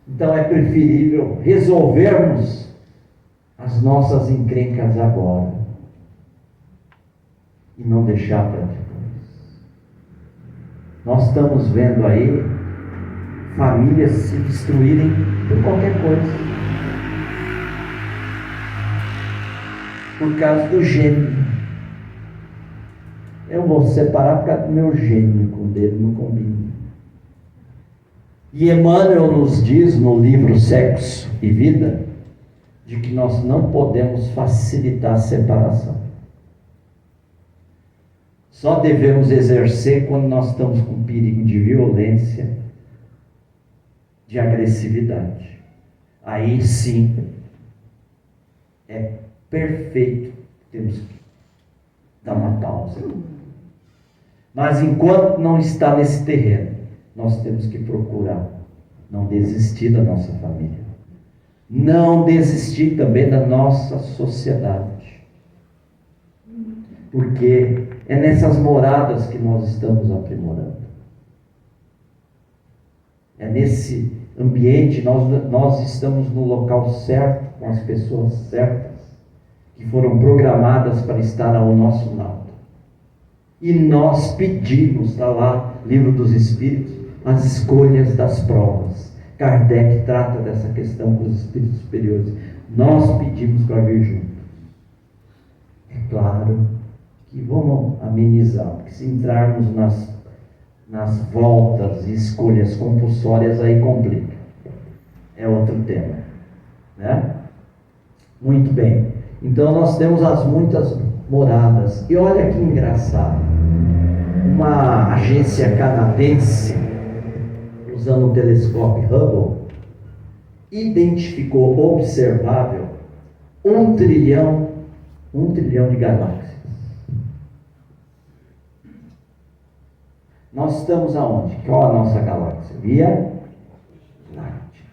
Então é preferível resolvermos as nossas encrencas agora e não deixar para depois. Nós estamos vendo aí famílias se destruírem por qualquer coisa, por causa do gênio. Eu vou separar por causa do meu gênio, com o dele não combina. E Emmanuel nos diz no livro Sexo e Vida, de que nós não podemos facilitar a separação. Só devemos exercer quando nós estamos com perigo de violência, de agressividade. Aí sim, é perfeito, temos que dar uma pausa. Mas enquanto não está nesse terreno, nós temos que procurar não desistir da nossa família, não desistir também da nossa sociedade, porque é nessas moradas que nós estamos aprimorando, é nesse ambiente, nós estamos no local certo, com as pessoas certas, que foram programadas para estar ao nosso lado. E nós pedimos, está lá, Livro dos Espíritos, as escolhas das provas. Kardec trata dessa questão com os espíritos superiores. Nós pedimos para vir juntos. É claro que vamos amenizar, porque se entrarmos nas voltas e escolhas compulsórias, aí complica. É outro tema, né? Muito bem. Então nós temos as muitas moradas. E olha que engraçado. Uma agência canadense, usando o telescópio Hubble, identificou observável 1 trilhão de galáxias. Nós estamos aonde? Qual a nossa galáxia? Via Láctea.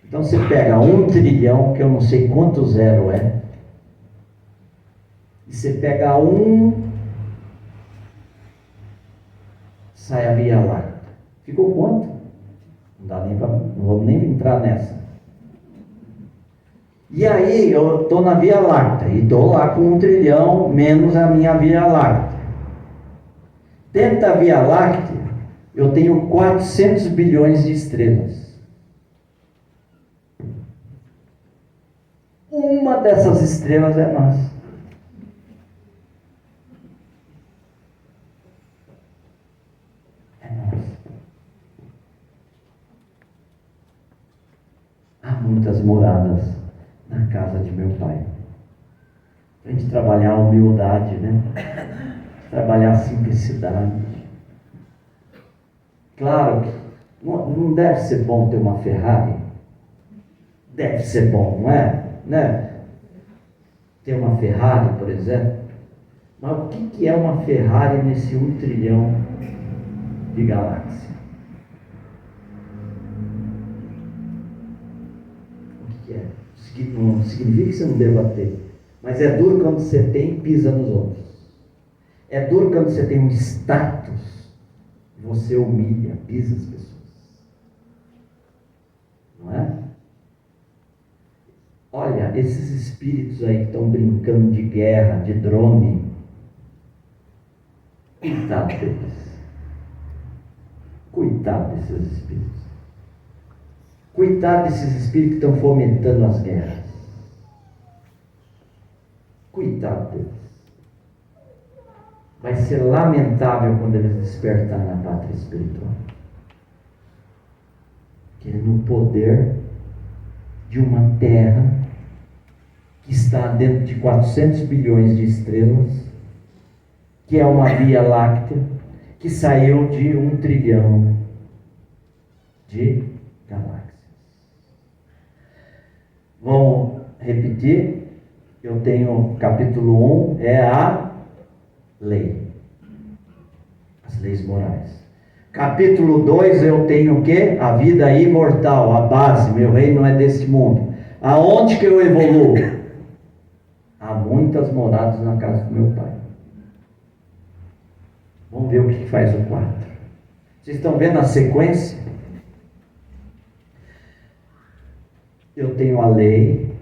Então você pega 1 trilhão, que eu não sei quanto zero é, e você pega 1, sai a Via Láctea. Ficou quanto? Não vamos nem entrar nessa. E aí eu estou na Via Láctea e estou lá com 1 trilhão menos a minha Via Láctea. Dentro da Via Láctea eu tenho 400 bilhões de estrelas. Uma dessas estrelas é nós. Há muitas moradas na casa de meu pai. A gente trabalhar a humildade, né? Trabalhar a simplicidade. Claro que não deve ser bom ter uma Ferrari. Deve ser bom, não é? Né? Ter uma Ferrari, por exemplo. Mas o que é uma Ferrari nesse 1 trilhão de galáxias? Não significa que você não deva ter, mas é duro quando você tem e pisa nos outros. É duro quando você tem um status, você humilha, pisa as pessoas, não é? Olha, esses espíritos aí que estão brincando de guerra, de drone, coitado deles, coitado desses espíritos. Coitado desses espíritos que estão fomentando as guerras. Coitado deles. Vai ser lamentável quando eles despertarem na pátria espiritual. Que é no poder de uma terra que está dentro de 400 bilhões de estrelas, que é uma Via Láctea, que saiu de 1 trilhão de galáxias. Vamos repetir. Eu tenho capítulo 1, é a lei. As leis morais. Capítulo 2 eu tenho o quê? A vida imortal, a base. Meu reino não é deste mundo. Aonde que eu evoluo? Há muitas moradas na casa do meu pai. Vamos ver o que faz o 4. Vocês estão vendo a sequência? Eu tenho a lei,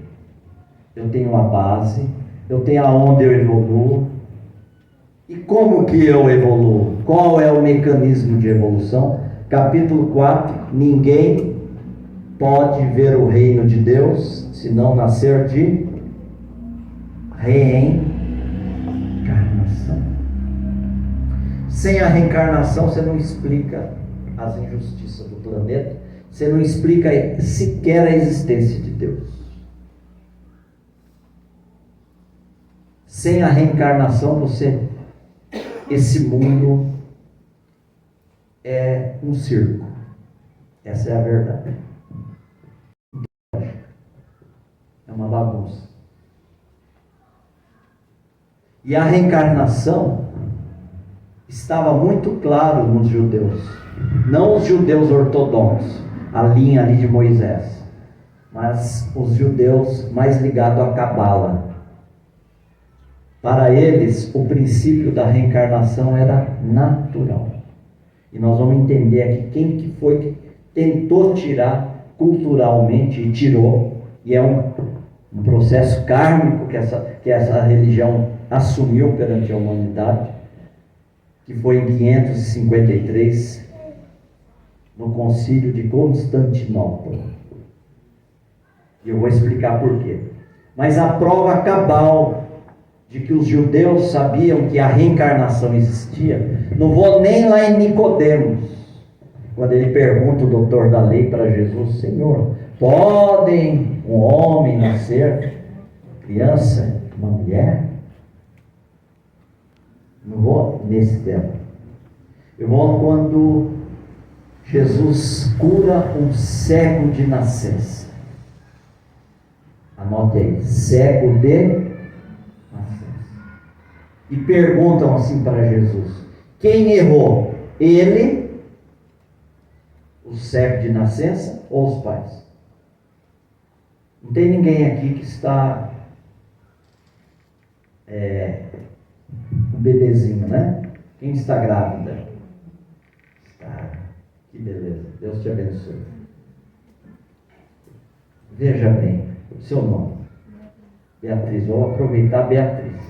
eu tenho a base, eu tenho aonde eu evoluo. E como que eu evoluo? Qual é o mecanismo de evolução? Capítulo 4, ninguém pode ver o reino de Deus se não nascer de reencarnação. Sem a reencarnação você não explica as injustiças do planeta, você não explica sequer a existência de Deus. Sem a reencarnação esse mundo é um circo. Essa é a verdade. É uma bagunça. E a reencarnação estava muito claro nos judeus. Não os judeus ortodoxos, a linha ali de Moisés, mas os judeus mais ligados à Cabala. Para eles, o princípio da reencarnação era natural. E nós vamos entender aqui quem que foi que tentou tirar culturalmente e tirou. E é um processo kármico que essa religião assumiu perante a humanidade, que foi em 553, no concílio de Constantinopla. E eu vou explicar por quê. Mas a prova cabal de que os judeus sabiam que a reencarnação existia, não vou nem lá em Nicodemos, quando ele pergunta, o doutor da lei, para Jesus: Senhor, podem um homem nascer criança, uma mulher? Não vou nesse tema. Eu vou quando Jesus cura um cego de nascença. Anote aí, cego de nascença. E perguntam assim para Jesus: quem errou? Ele, o cego de nascença, ou os pais? Não tem ninguém aqui que está um bebezinho, né? Quem está grávida? Está. Que beleza. Deus te abençoe. Veja bem, o seu nome. Beatriz. Vou aproveitar a Beatriz.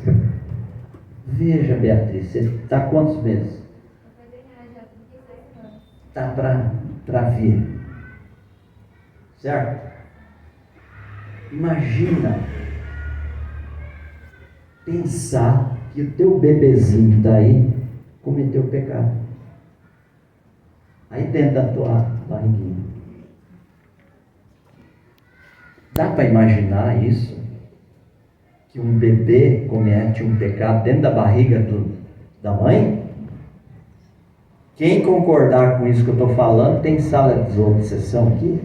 Veja, Beatriz, você está há quantos meses? Está para vir. Certo? Imagina pensar que o teu bebezinho daí cometeu pecado. Aí dentro da tua barriguinha. Dá para imaginar isso? Que um bebê comete um pecado dentro da barriga da mãe? Quem concordar com isso que eu estou falando, tem sala de desobsessão aqui?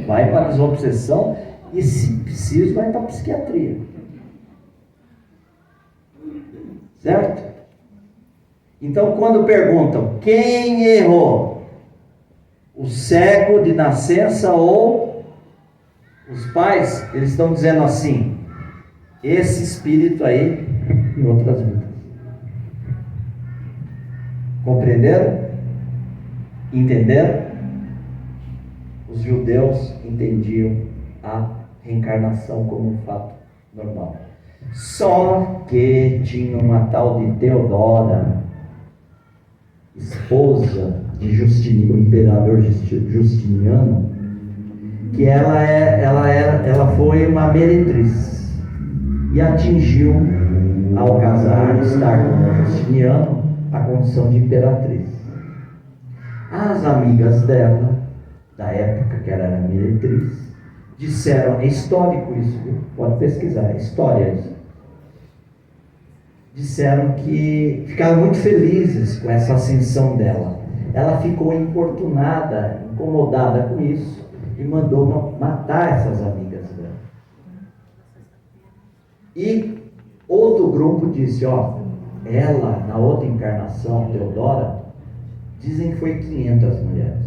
Vai para a desobsessão e, se preciso, vai para a psiquiatria. Certo? Então, quando perguntam quem errou, o cego de nascença ou os pais, eles estão dizendo assim: esse espírito aí em outras vidas. Compreenderam? Entenderam? Os judeus entendiam a reencarnação como um fato normal. Só que tinha uma tal de Teodora, esposa de Justiniano, o imperador Justiniano, que ela foi uma meretriz e atingiu, ao casar, estar com Justiniano, a condição de imperatriz. As amigas dela, da época que ela era meretriz, disseram, é histórico isso, viu? Pode pesquisar, é história isso. Disseram que ficaram muito felizes com essa ascensão dela, ela ficou importunada, incomodada com isso, e mandou matar essas amigas dela. E outro grupo disse, ela, na outra encarnação, Teodora, dizem que foi 500 mulheres.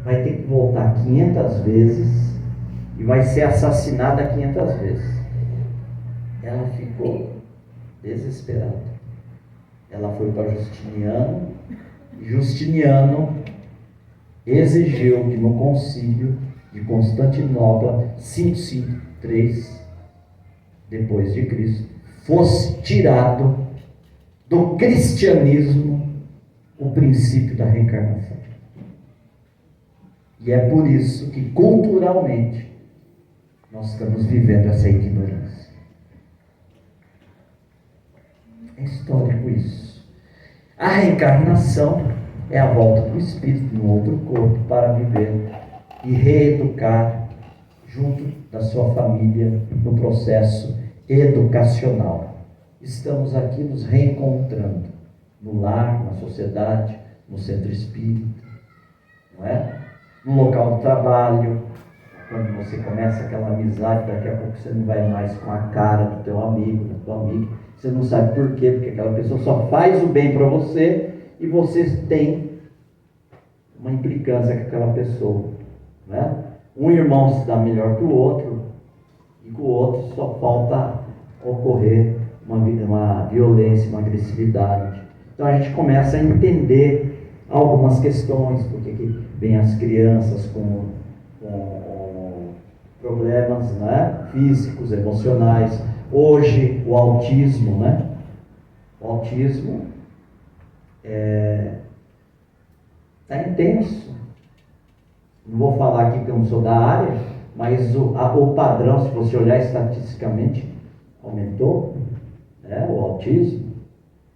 Vai ter que voltar 500 vezes e vai ser assassinada 500 vezes. Ela ficou desesperada. Ela foi para Justiniano. Justiniano exigiu que no concílio de Constantinopla, 553 depois de Cristo, fosse tirado do cristianismo o princípio da reencarnação. E é por isso que culturalmente nós estamos vivendo essa ignorância. É histórico isso. A reencarnação é a volta do espírito no outro corpo para viver e reeducar junto da sua família no processo educacional. Estamos aqui nos reencontrando no lar, na sociedade, no centro espírita, não é? No local do trabalho, quando você começa aquela amizade, daqui a pouco você não vai mais com a cara do teu amigo, da tua amiga, você não sabe por quê, porque aquela pessoa só faz o bem para você e você tem uma implicância com aquela pessoa, né? Um irmão se dá melhor que o outro, e com o outro só falta ocorrer uma violência, uma agressividade. Então a gente começa a entender algumas questões, porque que vem as crianças com problemas, né, físicos, emocionais. Hoje o autismo, né? O autismo está intenso. Não vou falar aqui que eu não sou da área, mas o padrão, se você olhar estatisticamente, aumentou, né, o autismo.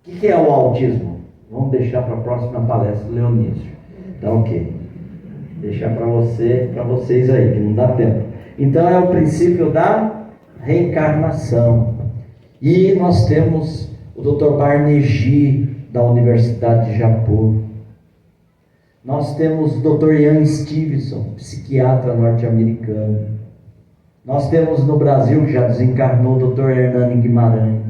O que é o autismo? Vamos deixar para a próxima palestra, Leonísio. Então, ok. Deixar para vocês aí, que não dá tempo. Então, é o princípio da reencarnação. E nós temos o Dr. Barnegi, da Universidade de Japur. Nós temos o Dr. Ian Stevenson, psiquiatra norte-americano. Nós temos no Brasil, que já desencarnou, o Dr. Hernani Guimarães.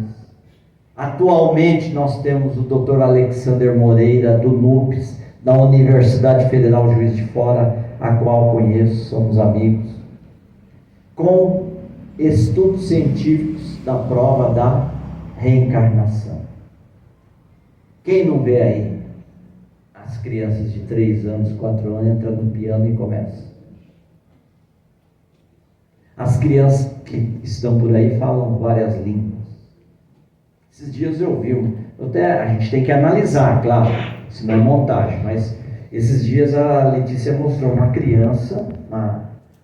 Atualmente nós temos o Dr. Alexander Moreira, do NUPES, da Universidade Federal Juiz de Fora, a qual conheço, somos amigos, com estudos científicos da prova da reencarnação. Quem não vê aí as crianças de 3 anos, 4 anos, entram no piano e começam? As crianças que estão por aí falam várias línguas. Esses dias eu vi, a gente tem que analisar, claro, se não é montagem, mas esses dias a Letícia mostrou uma criança,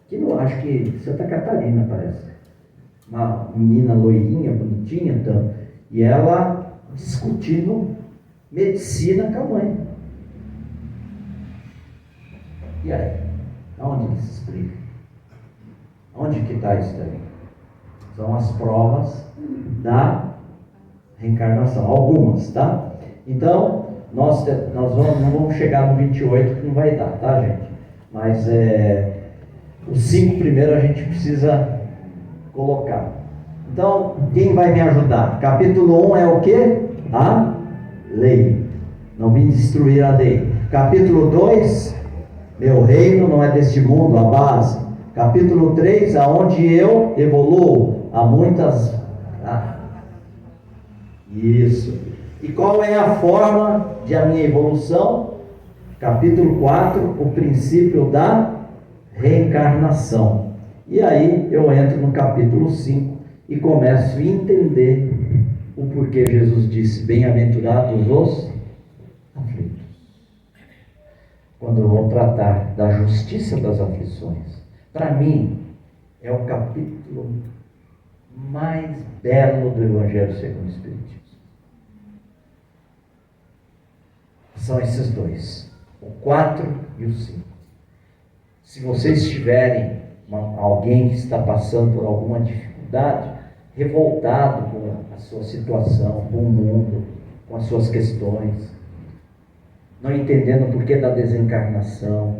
que não acho que Santa Catarina parece, uma menina loirinha, bonitinha, então, e ela discutindo medicina com a mãe. E aí? Aonde que se explica? Onde que está isso daí? São as provas da reencarnação, algumas, tá? Então, nós não vamos chegar no 28, que não vai dar, tá, gente? Mas os 5 primeiros a gente precisa colocar. Então, quem vai me ajudar? Capítulo 1 é o quê? A lei. Não vim destruir a lei. Capítulo 2, meu reino não é deste mundo, a base. Capítulo 3, aonde eu evoluo. Há muitas... Isso. E qual é a forma de a minha evolução? Capítulo 4, o princípio da reencarnação. E aí eu entro no capítulo 5 e começo a entender o porquê Jesus disse: bem-aventurados os aflitos. Quando eu vou tratar da justiça das aflições, para mim é o capítulo mais belo do Evangelho segundo o Espiritismo. São esses dois, o 4 e o 5. Se vocês tiverem alguém que está passando por alguma dificuldade, revoltado com a sua situação, com o mundo, com as suas questões, não entendendo o porquê da desencarnação,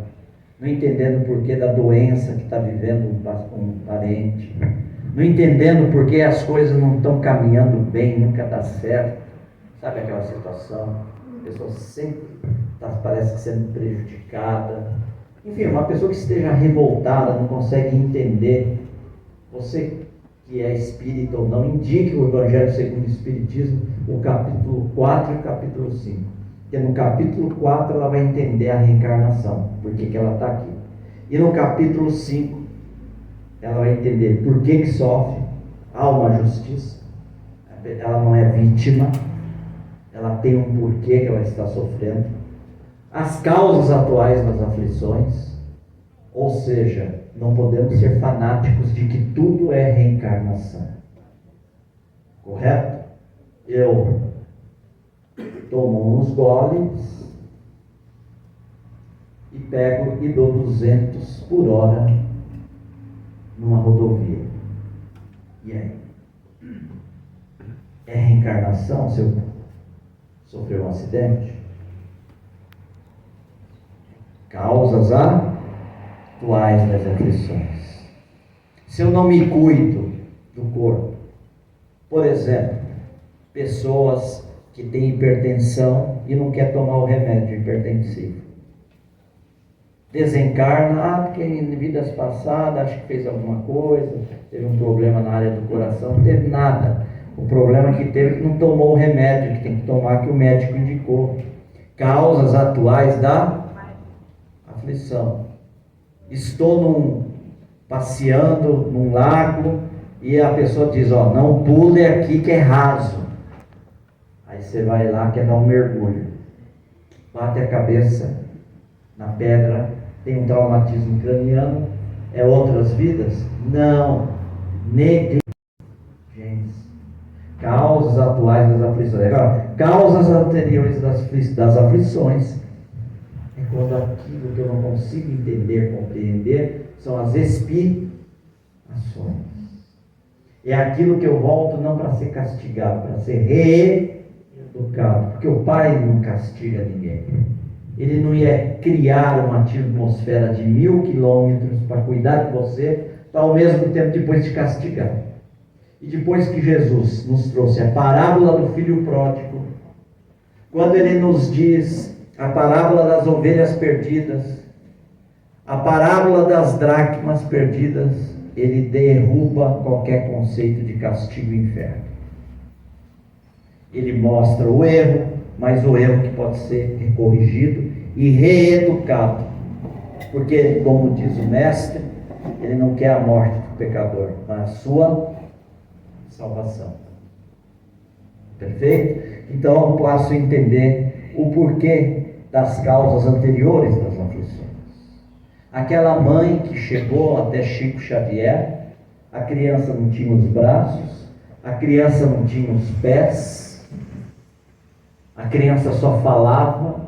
não entendendo o porquê da doença que está vivendo um parente, não entendendo porque as coisas não estão caminhando bem, nunca dá certo. Sabe aquela situação? A pessoa sempre parece sendo prejudicada. Enfim, uma pessoa que esteja revoltada, não consegue entender. Você que é espírita ou não, indique o Evangelho segundo o Espiritismo, o capítulo 4 e o capítulo 5. Porque no capítulo 4 ela vai entender a reencarnação, por que ela está aqui. E no capítulo 5 ela vai entender por que sofre, há uma justiça, ela não é vítima, ela tem um porquê que ela está sofrendo, as causas atuais das aflições, ou seja, não podemos ser fanáticos de que tudo é reencarnação. Correto? Eu tomo uns goles e pego e dou 200 por hora numa rodovia. E aí? É reencarnação se eu sofrer um acidente? Causas atuais das aflições. Se eu não me cuido do corpo, por exemplo, pessoas que têm hipertensão e não quer tomar o remédio hipertensivo, desencarna, porque em vidas passadas acho que fez alguma coisa, teve um problema na área do coração, não teve nada. O problema que teve é que não tomou o remédio que tem que tomar, que o médico indicou. Causas atuais da aflição. Estou passeando num lago e a pessoa diz, não pule aqui que é raso. Aí você vai lá, quer dar um mergulho, bate a cabeça na pedra, tem um traumatismo craniano, é outras vidas? Não, negligência. Causas atuais das aflições. Agora, causas anteriores das aflições é quando aquilo que eu não consigo entender, compreender, são as expiações. É aquilo que eu volto não para ser castigado, para ser reeducado, porque o Pai não castiga ninguém. Ele não ia criar uma atmosfera de 1000 quilômetros para cuidar de você, para ao mesmo tempo depois te castigar. E depois que Jesus nos trouxe a parábola do filho pródigo, quando ele nos diz a parábola das ovelhas perdidas, a parábola das dracmas perdidas, ele derruba qualquer conceito de castigo e inferno. Ele mostra o erro, mas o erro que pode ser corrigido e reeducado. Porque, como diz o mestre, ele não quer a morte do pecador, mas a sua salvação. Perfeito? Então eu posso entender o porquê das causas anteriores das aflições. Aquela mãe que chegou até Chico Xavier, a criança não tinha os braços, a criança não tinha os pés, a criança só falava,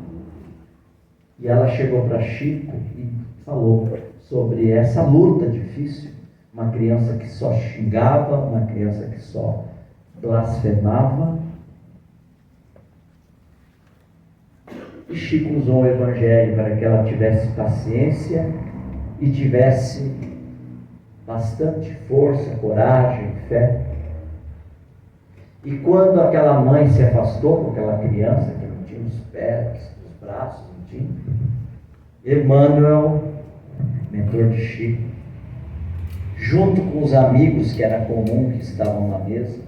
e ela chegou para Chico e falou sobre essa luta difícil. Uma criança que só xingava, uma criança que só blasfemava. E Chico usou o Evangelho para que ela tivesse paciência e tivesse bastante força, coragem, fé. E quando aquela mãe se afastou com aquela criança, que não tinha os pés, os braços, não tinha, Emmanuel, mentor de Chico, junto com os amigos que era comum que estavam na mesa,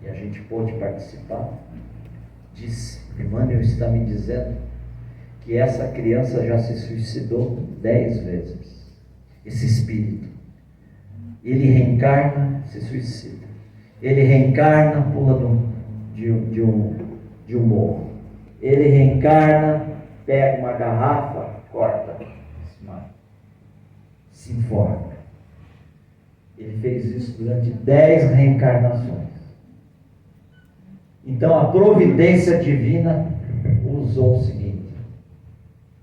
e a gente pôde participar, disse: Emmanuel está me dizendo que essa criança já se suicidou 10 vezes. Esse espírito, ele reencarna, se suicida. Ele reencarna, pula de um morro. Ele reencarna, pega uma garrafa, corta, se enforca. Ele fez isso durante 10 reencarnações. Então a providência divina usou o seguinte: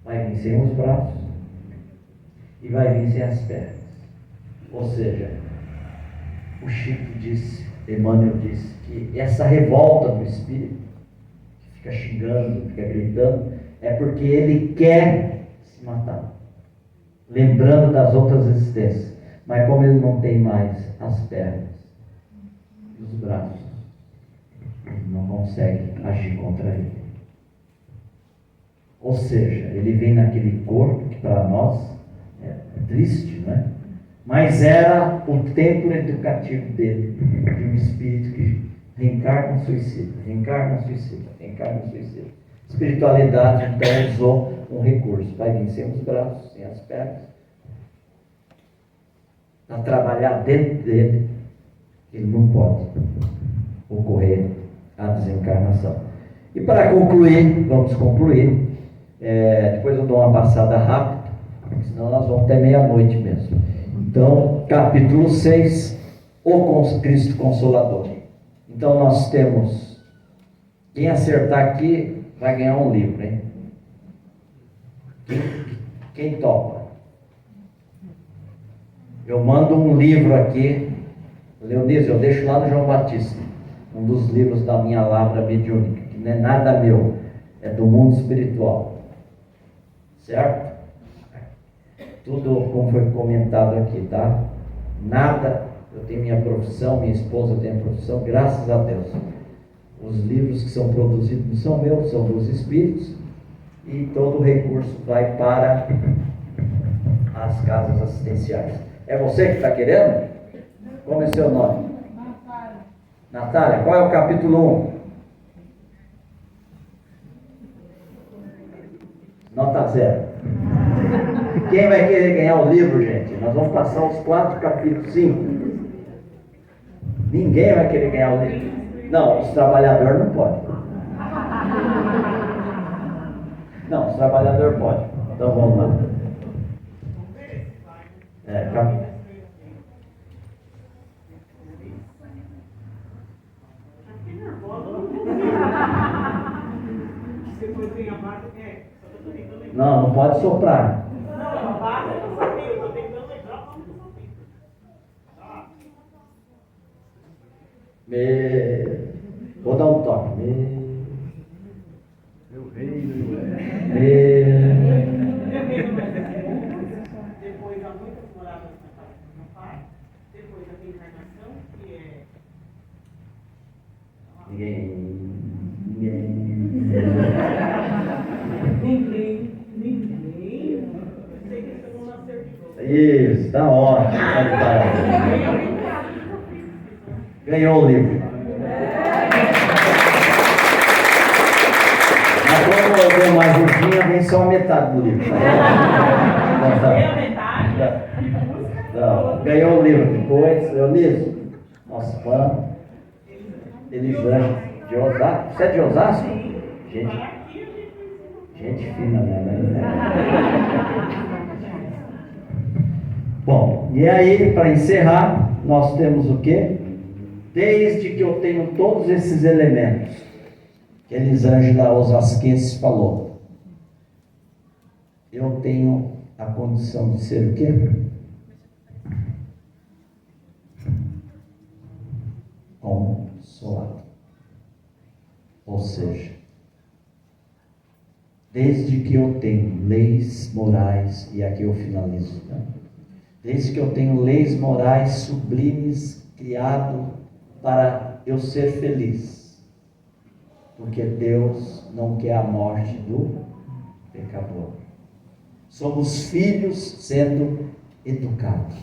vai vir sem os braços e vai vir sem as pernas. Ou seja, o Chico disse, Emmanuel disse, que essa revolta do espírito, que fica xingando, fica gritando, é porque ele quer se matar, lembrando das outras existências. Mas como ele não tem mais as pernas e os braços, ele não consegue agir contra ele. Ou seja, ele vem naquele corpo que para nós é triste, não é? Mas era o templo educativo dele, de um espírito que reencarna suicida, reencarna suicida, reencarna suicida. Espiritualidade então usou um recurso, vai vir sem os braços, sem as pernas, para trabalhar dentro dele, ele não pode ocorrer a desencarnação. E para concluir, vamos concluir, depois eu dou uma passada rápida, senão nós vamos até meia-noite mesmo. Então, capítulo 6, o Cristo Consolador. Então nós temos, quem acertar aqui vai ganhar um livro, hein? Quem topa? Eu mando um livro aqui, Leonice, eu deixo lá no João Batista, um dos livros da minha Lavra Mediúnica, que não é nada meu, é do mundo espiritual, certo? Tudo como foi comentado aqui, tá? Nada, eu tenho minha profissão, minha esposa tem a profissão, graças a Deus. Os livros que são produzidos não são meus, são dos espíritos, e todo o recurso vai para as casas assistenciais. É você que está querendo? Como é seu nome? Natália. Natália, qual é o capítulo 1? Nota 0. Quem vai querer ganhar o livro, gente? Nós vamos passar os 4 capítulos, 5. Ninguém vai querer ganhar o livro. Não, os trabalhadores não podem. Não, os trabalhadores podem. Então vamos lá. Não pode soprar. Vou dar um toque. Meu reino Depois há muitas moradas na casa do meu pai. Depois a reencarnação, que é. Ninguém. Sei que você não nasceu de novo. Isso, está ótimo. Ganhou o livro. Mas quando eu dou uma ajudinha, vem só a metade do livro. Não, ganhou o livro depois. Leonice, nosso fã. Elisângela de Osasco. Você é de Osasco? Gente fina, né? Bom, e aí, para encerrar, nós temos o quê? Desde que eu tenho todos esses elementos que Elisângela Osasquense falou, eu tenho a condição de ser o quê? Consolado. Ou seja, desde que eu tenho leis morais, e aqui eu finalizo, tá? Desde que eu tenho leis morais sublimes, criado para eu ser feliz, porque Deus não quer a morte do pecador. Somos filhos sendo educados,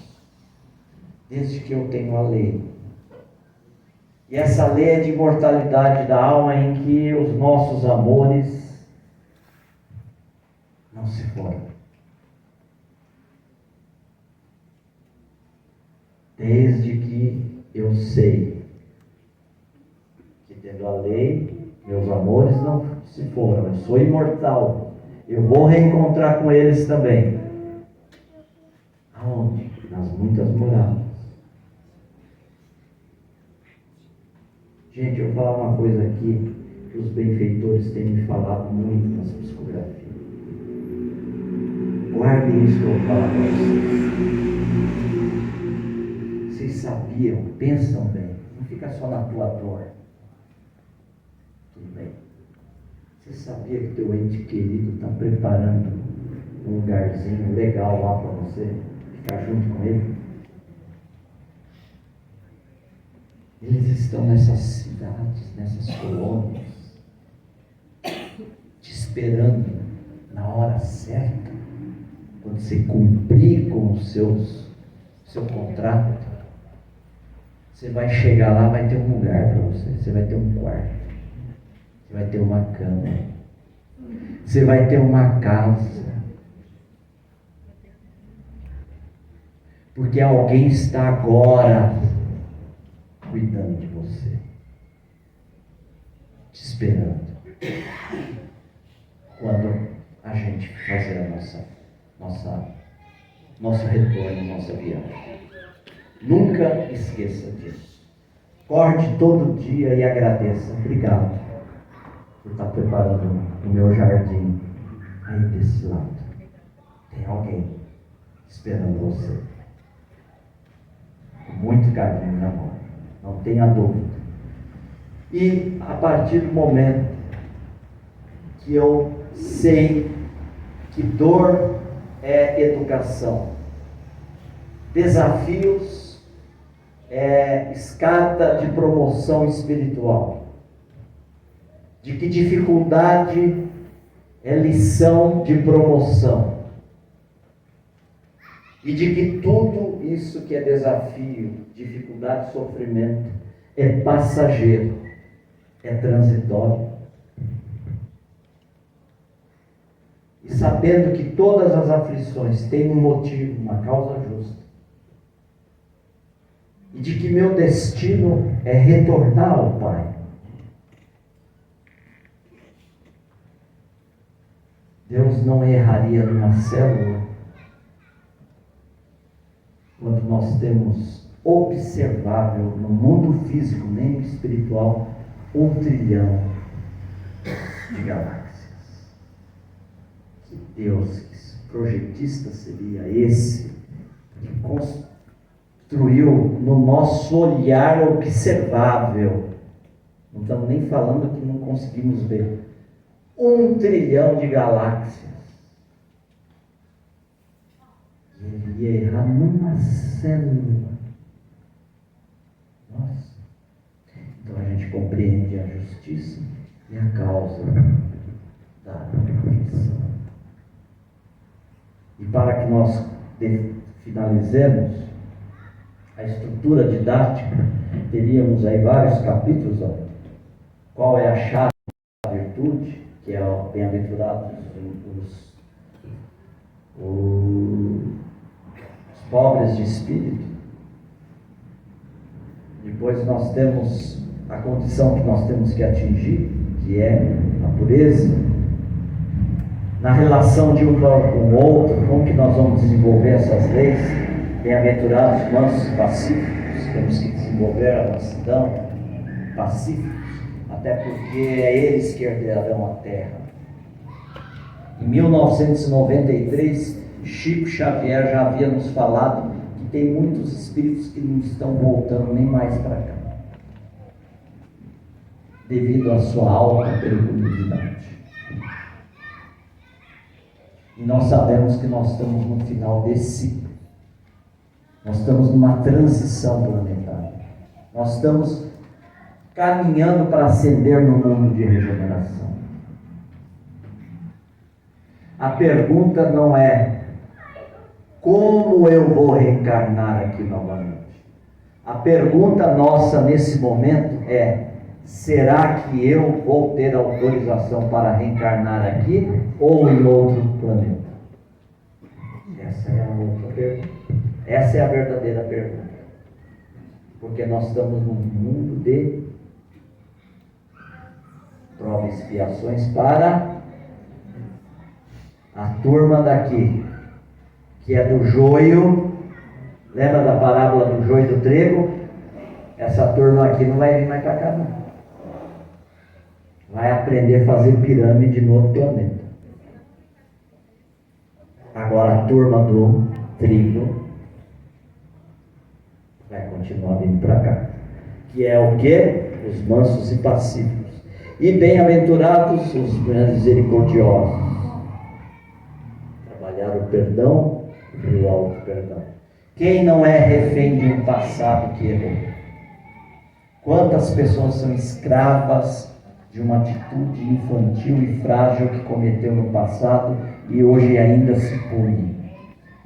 desde que eu tenho a lei. E essa lei é de imortalidade da alma, em que os nossos amores não se foram. Desde que eu sei que, tendo a lei, meus amores não se foram. Eu sou imortal. Eu vou reencontrar com eles também. Aonde? Nas muitas moradas. Gente, eu vou falar uma coisa aqui que os benfeitores têm me falado muito nas psicografias. Guardem isso que eu vou falar para vocês. Vocês sabiam, pensam bem, não fica só na tua dor. Tudo bem. Você sabia que teu ente querido está preparando um lugarzinho legal lá para você ficar junto com ele? Eles estão nessas cidades, nessas colônias, te esperando na hora certa, quando você cumprir com o seu contrato. Você vai chegar lá, vai ter um lugar para você, você vai ter um quarto, você vai ter uma cama, você vai ter uma casa, porque alguém está agora cuidando de você, te esperando, quando a gente fazer nosso retorno, nossa viagem. Nunca esqueça disso. Acorde todo dia e agradeça. Obrigado por estar preparando o meu jardim aí desse lado. Tem alguém esperando você. Com muito carinho, meu amor. Não tenha dúvida. E a partir do momento que eu sei que dor é educação, desafios é escada de promoção espiritual, de que dificuldade é lição de promoção, e de que tudo isso que é desafio, dificuldade, sofrimento, é passageiro, é transitório. E sabendo que todas as aflições têm um motivo, uma causa justa, e de que meu destino é retornar ao Pai. Deus não erraria numa célula quando nós temos observável no mundo físico, nem no espiritual, 1 trilhão de galáxias. Que Deus, que projetista seria esse que construiu no nosso olhar observável? Não estamos nem falando que não conseguimos ver. 1 trilhão de galáxias. E ele ia errar numa célula. Nossa. Então a gente compreende a justiça e a causa da aflição. E para que nós finalizemos a estrutura didática, teríamos aí vários capítulos. Qual é a chave da virtude? Que é o bem-aventurados os pobres de espírito. Depois nós temos a condição que nós temos que atingir, que é a pureza. Na relação de um com o outro, como que nós vamos desenvolver essas leis? Bem-aventurados mansos e pacíficos, temos que desenvolver a mansidão, pacíficos, até porque é eles que herdarão a terra. Em 1993, Chico Xavier já havia nos falado que tem muitos espíritos que não estão voltando nem mais para cá, devido à sua alta periculosidade. E nós sabemos que nós estamos no final desse ciclo. Nós estamos numa transição planetária. Nós estamos caminhando para ascender no mundo de regeneração. A pergunta não é como eu vou reencarnar aqui novamente. A pergunta nossa nesse momento é: será que eu vou ter autorização para reencarnar aqui ou em outro planeta? Essa é a outra pergunta. Essa é a verdadeira pergunta. Porque nós estamos num mundo de provas e expiações para a turma daqui, que é do joio. Lembra da parábola do joio e do trigo? Essa turma aqui não vai vir mais para cá, não. Vai aprender a fazer pirâmide no outro planeta. Agora a turma do trigo vai continuar vindo para cá. Que é o quê? Os mansos e pacíficos. E bem-aventurados os misericordiosos. Trabalhar o perdão e o auto-perdão. Quem não é refém de um passado que errou? Quantas pessoas são escravas de uma atitude infantil e frágil que cometeu no passado e hoje ainda se pune?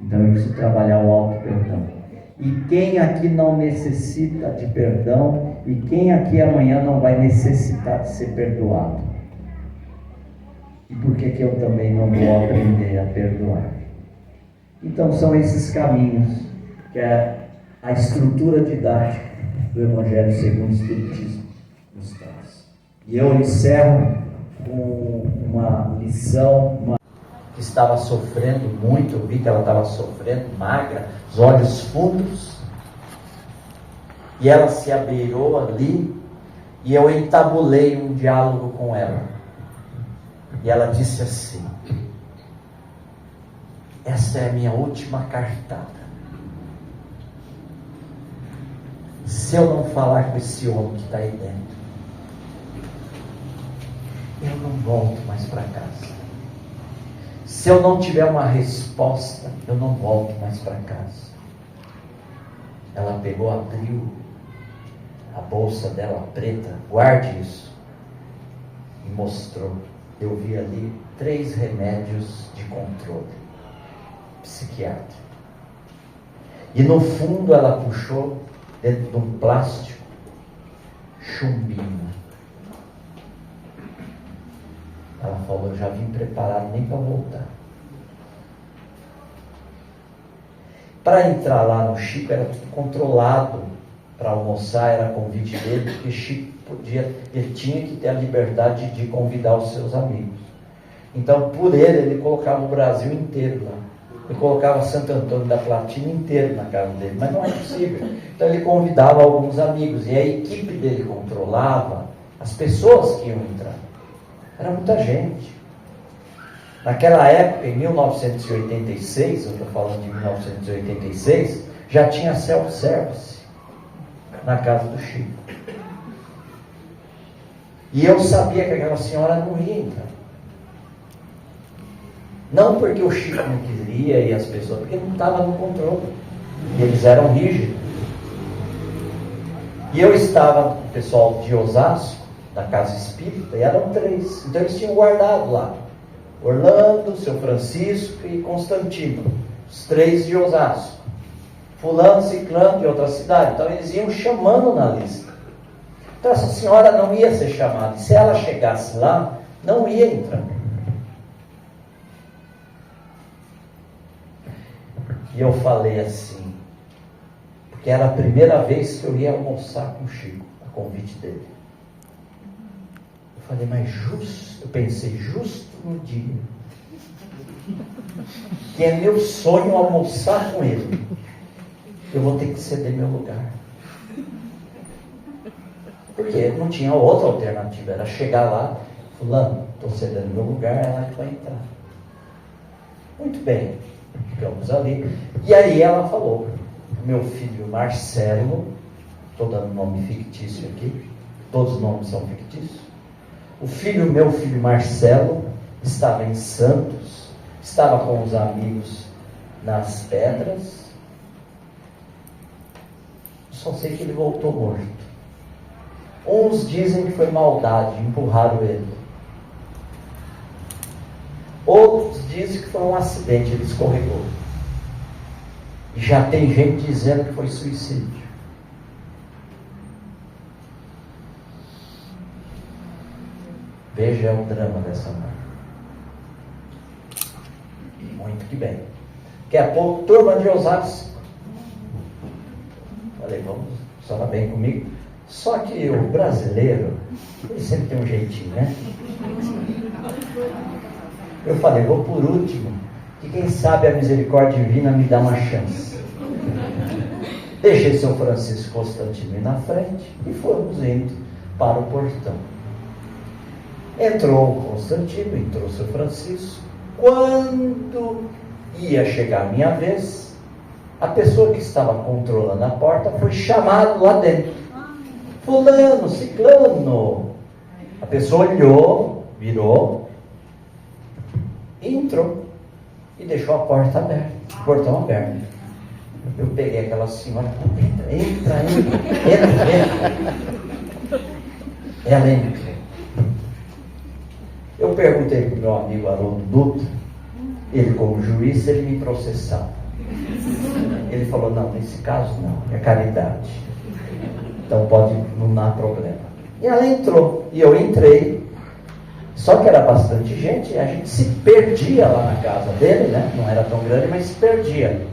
Então eu preciso trabalhar o auto-perdão. E quem aqui não necessita de perdão? E quem aqui amanhã não vai necessitar de ser perdoado? E por que eu também não vou aprender a perdoar? Então são esses caminhos que a estrutura didática do Evangelho segundo o Espiritismo nos traz. E eu encerro com uma lição, que estava sofrendo muito, eu vi que ela estava sofrendo, magra, os olhos fundos, e ela se abeirou ali, e eu entabulei um diálogo com ela, e ela disse assim: essa é a minha última cartada. Se eu não falar com esse homem que está aí dentro, eu não volto mais para casa. Se eu não tiver uma resposta, eu não volto mais para casa. Ela pegou, abriu a bolsa dela preta, guarde isso, e mostrou. Eu vi ali 3 remédios de controle psiquiátrico. E no fundo ela puxou, dentro de um plástico, chumbinho. Ela falou: eu já vim preparado nem para voltar. Para entrar lá no Chico era tudo controlado. Para almoçar era convite dele, porque Chico ele tinha que ter a liberdade de convidar os seus amigos. Então, por ele colocava o Brasil inteiro lá. Ele colocava Santo Antônio da Platina inteiro na casa dele, mas não é possível. Então ele convidava alguns amigos, e a equipe dele controlava as pessoas que iam entrar. Era muita gente. Naquela época, em 1986, eu estou falando de 1986, já tinha self-service na casa do Chico. E eu sabia que aquela senhora não ia entrar. Não porque o Chico não queria e as pessoas, porque não estava no controle. E eles eram rígidos. E eu estava com o pessoal de Osasco, da casa espírita, e eram 3. Então eles tinham guardado lá Orlando, seu Francisco e Constantino, os 3 de Osasco. Fulano, ciclano de outra cidade. Então eles iam chamando na lista. Então essa senhora não ia ser chamada. E se ela chegasse lá, não ia entrar. E eu falei assim, porque era a primeira vez que eu ia almoçar com o Chico, a convite dele. Eu falei, mas eu pensei, justo no dia que é meu sonho almoçar com ele, eu vou ter que ceder meu lugar. Porque não tinha outra alternativa, era chegar lá, fulano, estou cedendo meu lugar, é ela que vai entrar. Muito bem, ficamos ali. E aí ela falou, meu filho Marcelo, estou dando nome fictício aqui, todos os nomes são fictícios. Meu filho Marcelo estava em Santos, estava com os amigos nas Pedras. Só sei que ele voltou morto. Uns dizem que foi maldade, empurraram ele. Outros dizem que foi um acidente, ele escorregou. E já tem gente dizendo que foi suicídio. Veja o drama dessa mãe. Muito que bem. Daqui a pouco, turma de Osasco. Falei, vamos, funciona bem comigo. Só que o brasileiro, ele sempre tem um jeitinho, né? Eu falei, vou por último, que quem sabe a misericórdia divina me dá uma chance. Deixei São Francisco Constantino na frente e fomos indo para o portão. Entrou o Constantino, entrou o São Francisco. Quando ia chegar a minha vez, a pessoa que estava controlando a porta foi chamado lá dentro. Fulano, ciclano. A pessoa olhou, virou, entrou e deixou a porta aberta, o portão aberto. Eu peguei aquela senhora, entra. Ela entrou. Eu perguntei para o meu amigo Haroldo Dutra, ele como juiz, se ele me processava. Ele falou, não, nesse caso não, é caridade. Então não há problema. E ela entrou, e eu entrei. Só que era bastante gente, e a gente se perdia lá na casa dele, né? Não era tão grande, mas se perdia.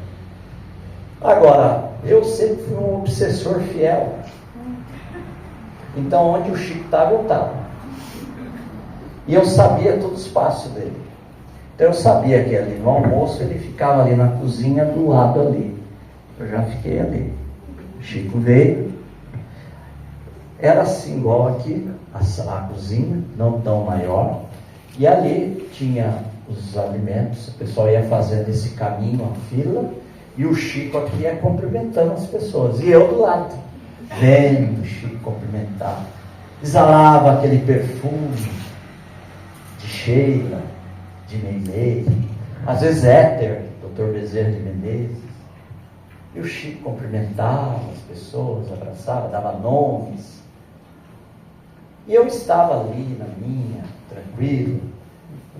Agora, eu sempre fui um obsessor fiel. Então, onde o Chico estava, eu estava. E eu sabia todo o espaço dele. Então, eu sabia que ali no almoço, ele ficava ali na cozinha, do lado ali. Eu já fiquei ali. O Chico veio. Era assim, igual aqui, a cozinha, não tão maior. E ali tinha os alimentos, o pessoal ia fazendo esse caminho, a fila, e o Chico aqui ia cumprimentando as pessoas. E eu do lado, vendo o Chico cumprimentar. Exalava aquele perfume de Sheila, de Nenê, às vezes Éter, Dr. Bezerra de Menezes. E o Chico cumprimentava as pessoas, abraçava, dava nomes. E eu estava ali na minha, tranquilo.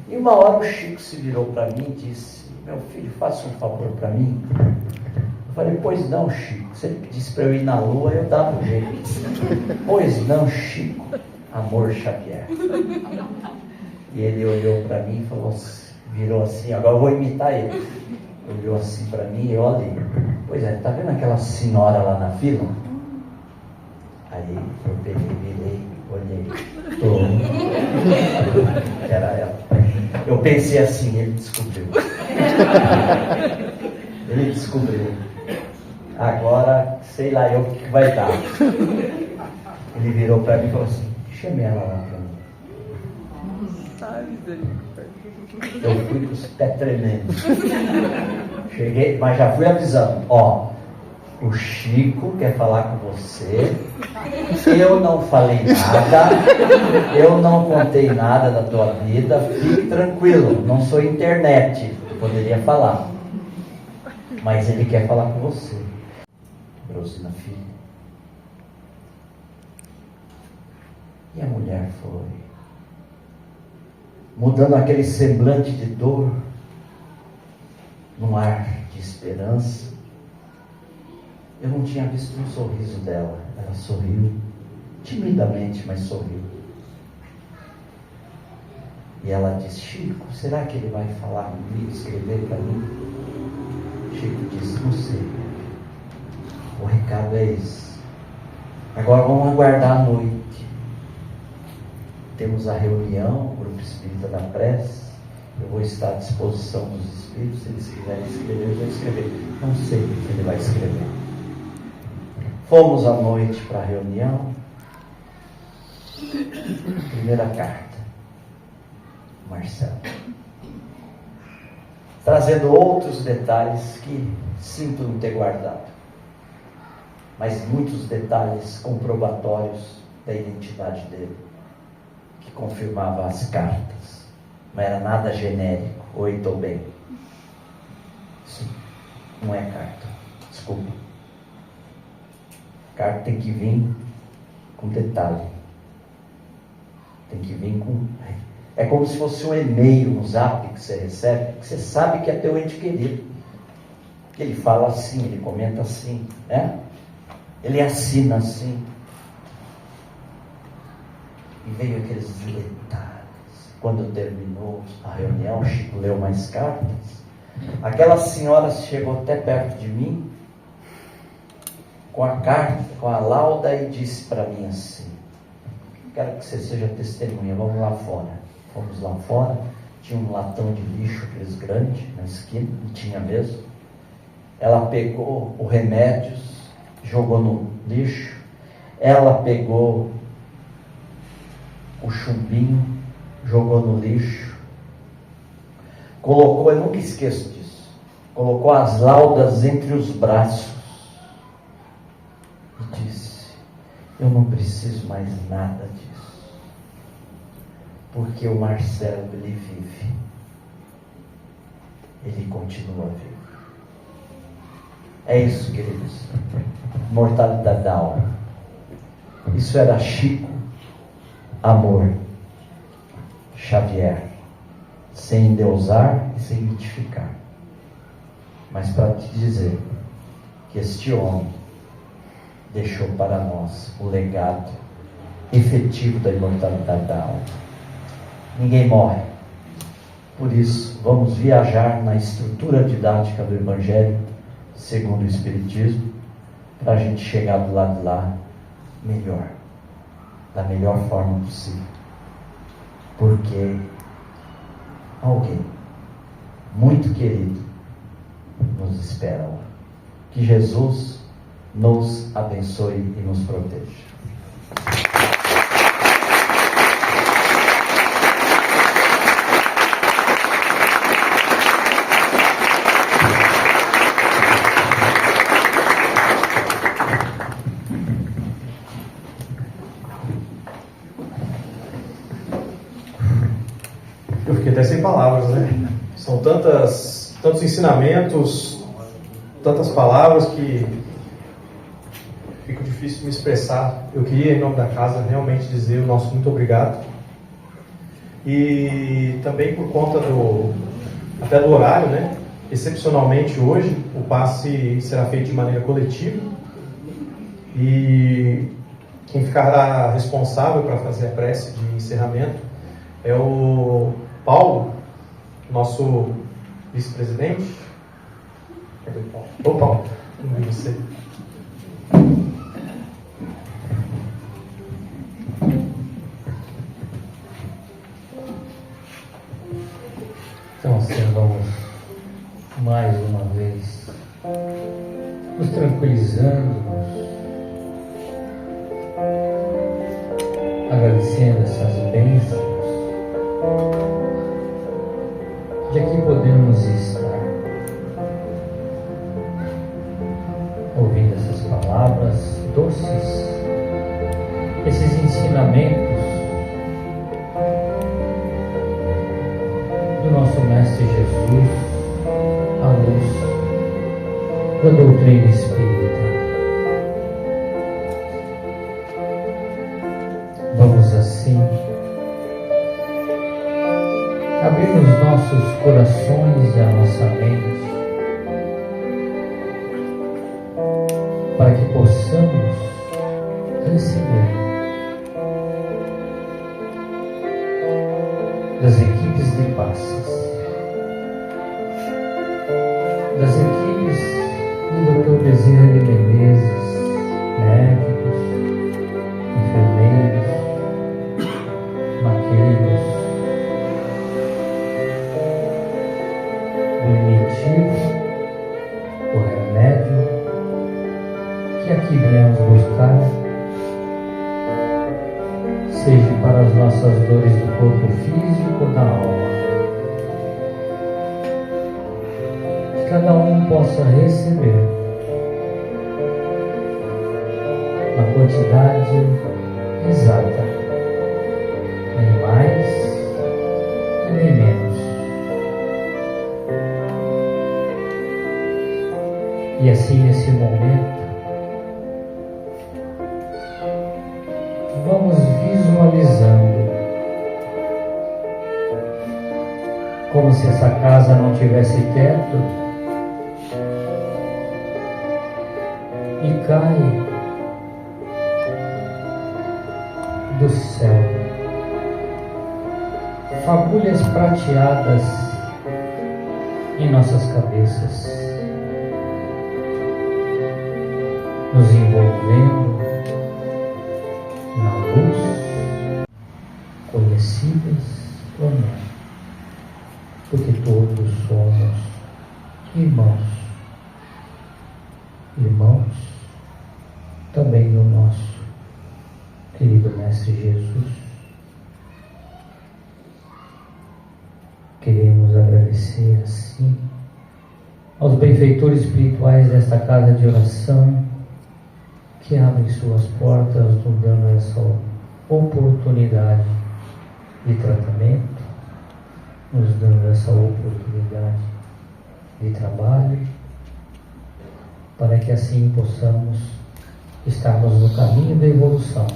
E uma hora o Chico se virou para mim e disse, meu filho, faça um favor para mim. Eu falei, pois não, Chico. Se ele pedisse para eu ir na lua, eu dava um jeito. Pois não, Chico, amor Xavier. E ele olhou para mim e falou, virou assim, agora eu vou imitar ele. Olhou assim para mim e eu ali. Pois é, tá vendo aquela senhora lá na fila? Aí eu peguei, virei, olhei. Era ela. Eu pensei assim, ele descobriu. Ele descobriu. Agora, sei lá eu o que vai dar. Ele virou para mim e falou assim, chame ela lá para mim. Eu fui com os pés tremendo. Cheguei, mas já fui avisando, ó, o Chico quer falar com você. Eu não falei nada, eu não contei nada da tua vida, fique tranquilo, não sou internet, eu poderia falar. Mas ele quer falar com você. Rosina, filha. E a mulher foi mudando aquele semblante de dor num ar de esperança. Eu não tinha visto um sorriso dela. Ela sorriu, timidamente, mas sorriu. E ela disse, Chico, será que ele vai falar comigo, escrever para mim? Chico disse, não sei. O recado é esse. Agora vamos aguardar a noite. Temos a reunião, o grupo espírita da prece. Eu vou estar à disposição dos espíritos. Se eles quiserem escrever, eu vou escrever. Não sei o que ele vai escrever. Fomos à noite para a reunião. Primeira carta. Marcelo. Trazendo outros detalhes que sinto não ter guardado. Mas muitos detalhes comprobatórios da identidade dele, que confirmava as cartas. Não era nada genérico. Oi, estou bem. Isso não é carta. Desculpa. Carta tem que vir com detalhe. Tem que vir com... É como se fosse um e-mail, um zap que você recebe, que você sabe que é teu ente querido. Que ele fala assim, ele comenta assim, né? Ele assina assim. E veio aqueles detalhes. Quando terminou a reunião, o Chico leu mais cartas. Aquela senhora chegou até perto de mim, com a carta, com a lauda, e disse para mim assim, quero que você seja testemunha, vamos lá fora. Fomos lá fora, tinha um latão de lixo, aqueles grandes, na esquina, e tinha mesmo. Ela pegou os remédios, jogou no lixo. Ela pegou o chumbinho, jogou no lixo. Colocou, eu nunca esqueço disso, colocou as laudas entre os braços. E disse, eu não preciso mais nada disso. porque o Marcelo, ele vive. Ele continua vivo. É isso, queridos. Mortalidade da alma. Isso era Chico, Amor, Xavier, sem endeusar e sem mitificar. Mas para te dizer que este homem deixou para nós o legado efetivo da imortalidade da alma. Ninguém morre. Por isso, vamos viajar na estrutura didática do Evangelho, segundo o Espiritismo, para a gente chegar do lado de lá melhor, da melhor forma possível. Porque alguém muito querido nos espera lá. Que Jesus nos abençoe e nos proteja. Eu fiquei até sem palavras, né? São tantos ensinamentos, tantas palavras que fica difícil me expressar. Eu queria, em nome da casa, realmente dizer o nosso muito obrigado. E também por conta até do horário, né? Excepcionalmente hoje, o passe será feito de maneira coletiva. E quem ficará responsável para fazer a prece de encerramento é o Paulo, nosso vice-presidente. Cadê o Paulo? Ô Paulo, não vi você. Então, assim, vamos mais uma vez nos tranquilizando, agradecendo essas bênçãos de aqui podemos estar ouvindo essas palavras doces, esses ensinamentos do nosso Mestre Jesus à luz da doutrina espírita. Vamos assim abrir os nossos corações e a nossa mente para que possamos receber das equipes de passes, das equipes do Dr. Bezerra de Menezes, médicos, enfermeiros, maqueiros, do initivo, o remédio que aqui viemos buscar, seja para as nossas dores do corpo físico ou da alma. Que cada um possa receber a quantidade exata, nem mais e nem menos. E assim, nesse momento, vamos visualizando como se essa casa não tivesse teto e cai do céu fagulhas prateadas em nossas cabeças, nos envolvendo na luz, conhecidas ou não, porque todos somos irmãos também do nosso querido Mestre Jesus. Queremos agradecer assim aos benfeitores espirituais desta casa de oração, que abrem suas portas, nos dando essa oportunidade de tratamento, nos dando essa oportunidade de trabalho, para que assim possamos estarmos no caminho da evolução,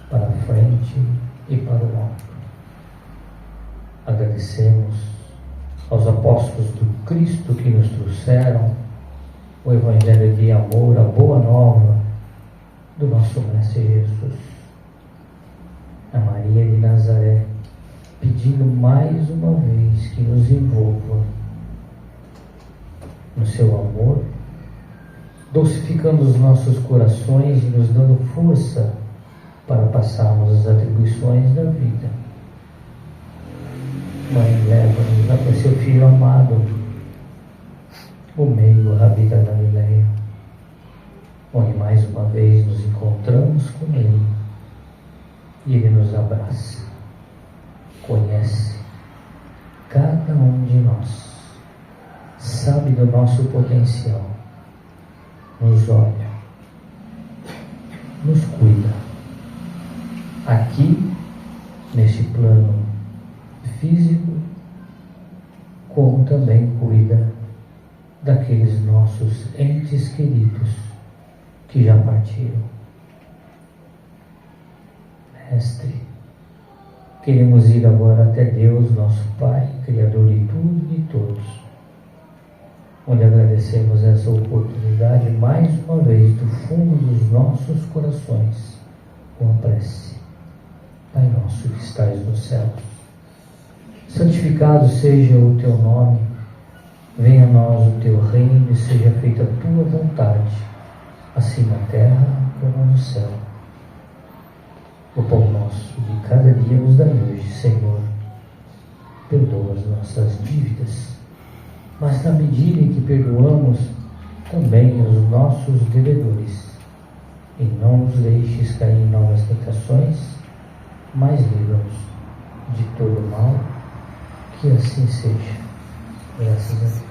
para a frente e para o alto. Agradecemos aos apóstolos do Cristo que nos trouxeram o Evangelho de amor, a boa nova do nosso Mestre Jesus. A Maria de Nazaré, pedindo mais uma vez que nos envolva no seu amor, dulcificando os nossos corações e nos dando força para passarmos as atribuições da vida. Mãe, leva-nos até seu Filho amado, o meio Rabi da Galileia, onde mais uma vez nos encontramos com Ele e Ele nos abraça, conhece cada um de nós, sabe do nosso potencial, nos olha, nos cuida, aqui neste plano físico, como também cuida daqueles nossos entes queridos que já partiram. Mestre, queremos ir agora até Deus, nosso Pai, Criador de tudo e de todos, onde agradecemos essa oportunidade mais uma vez do fundo dos nossos corações, com a prece. Pai nosso que estais nos céus, santificado seja o teu nome, venha a nós o teu reino e seja feita a tua vontade, assim na terra como no céu. O pão nosso de cada dia nos dai hoje, Senhor. Perdoa as nossas dívidas, mas na medida em que perdoamos também os nossos devedores. E não nos deixes cair em novas tentações, mas livra-nos de todo mal, que assim seja. Graças a Deus.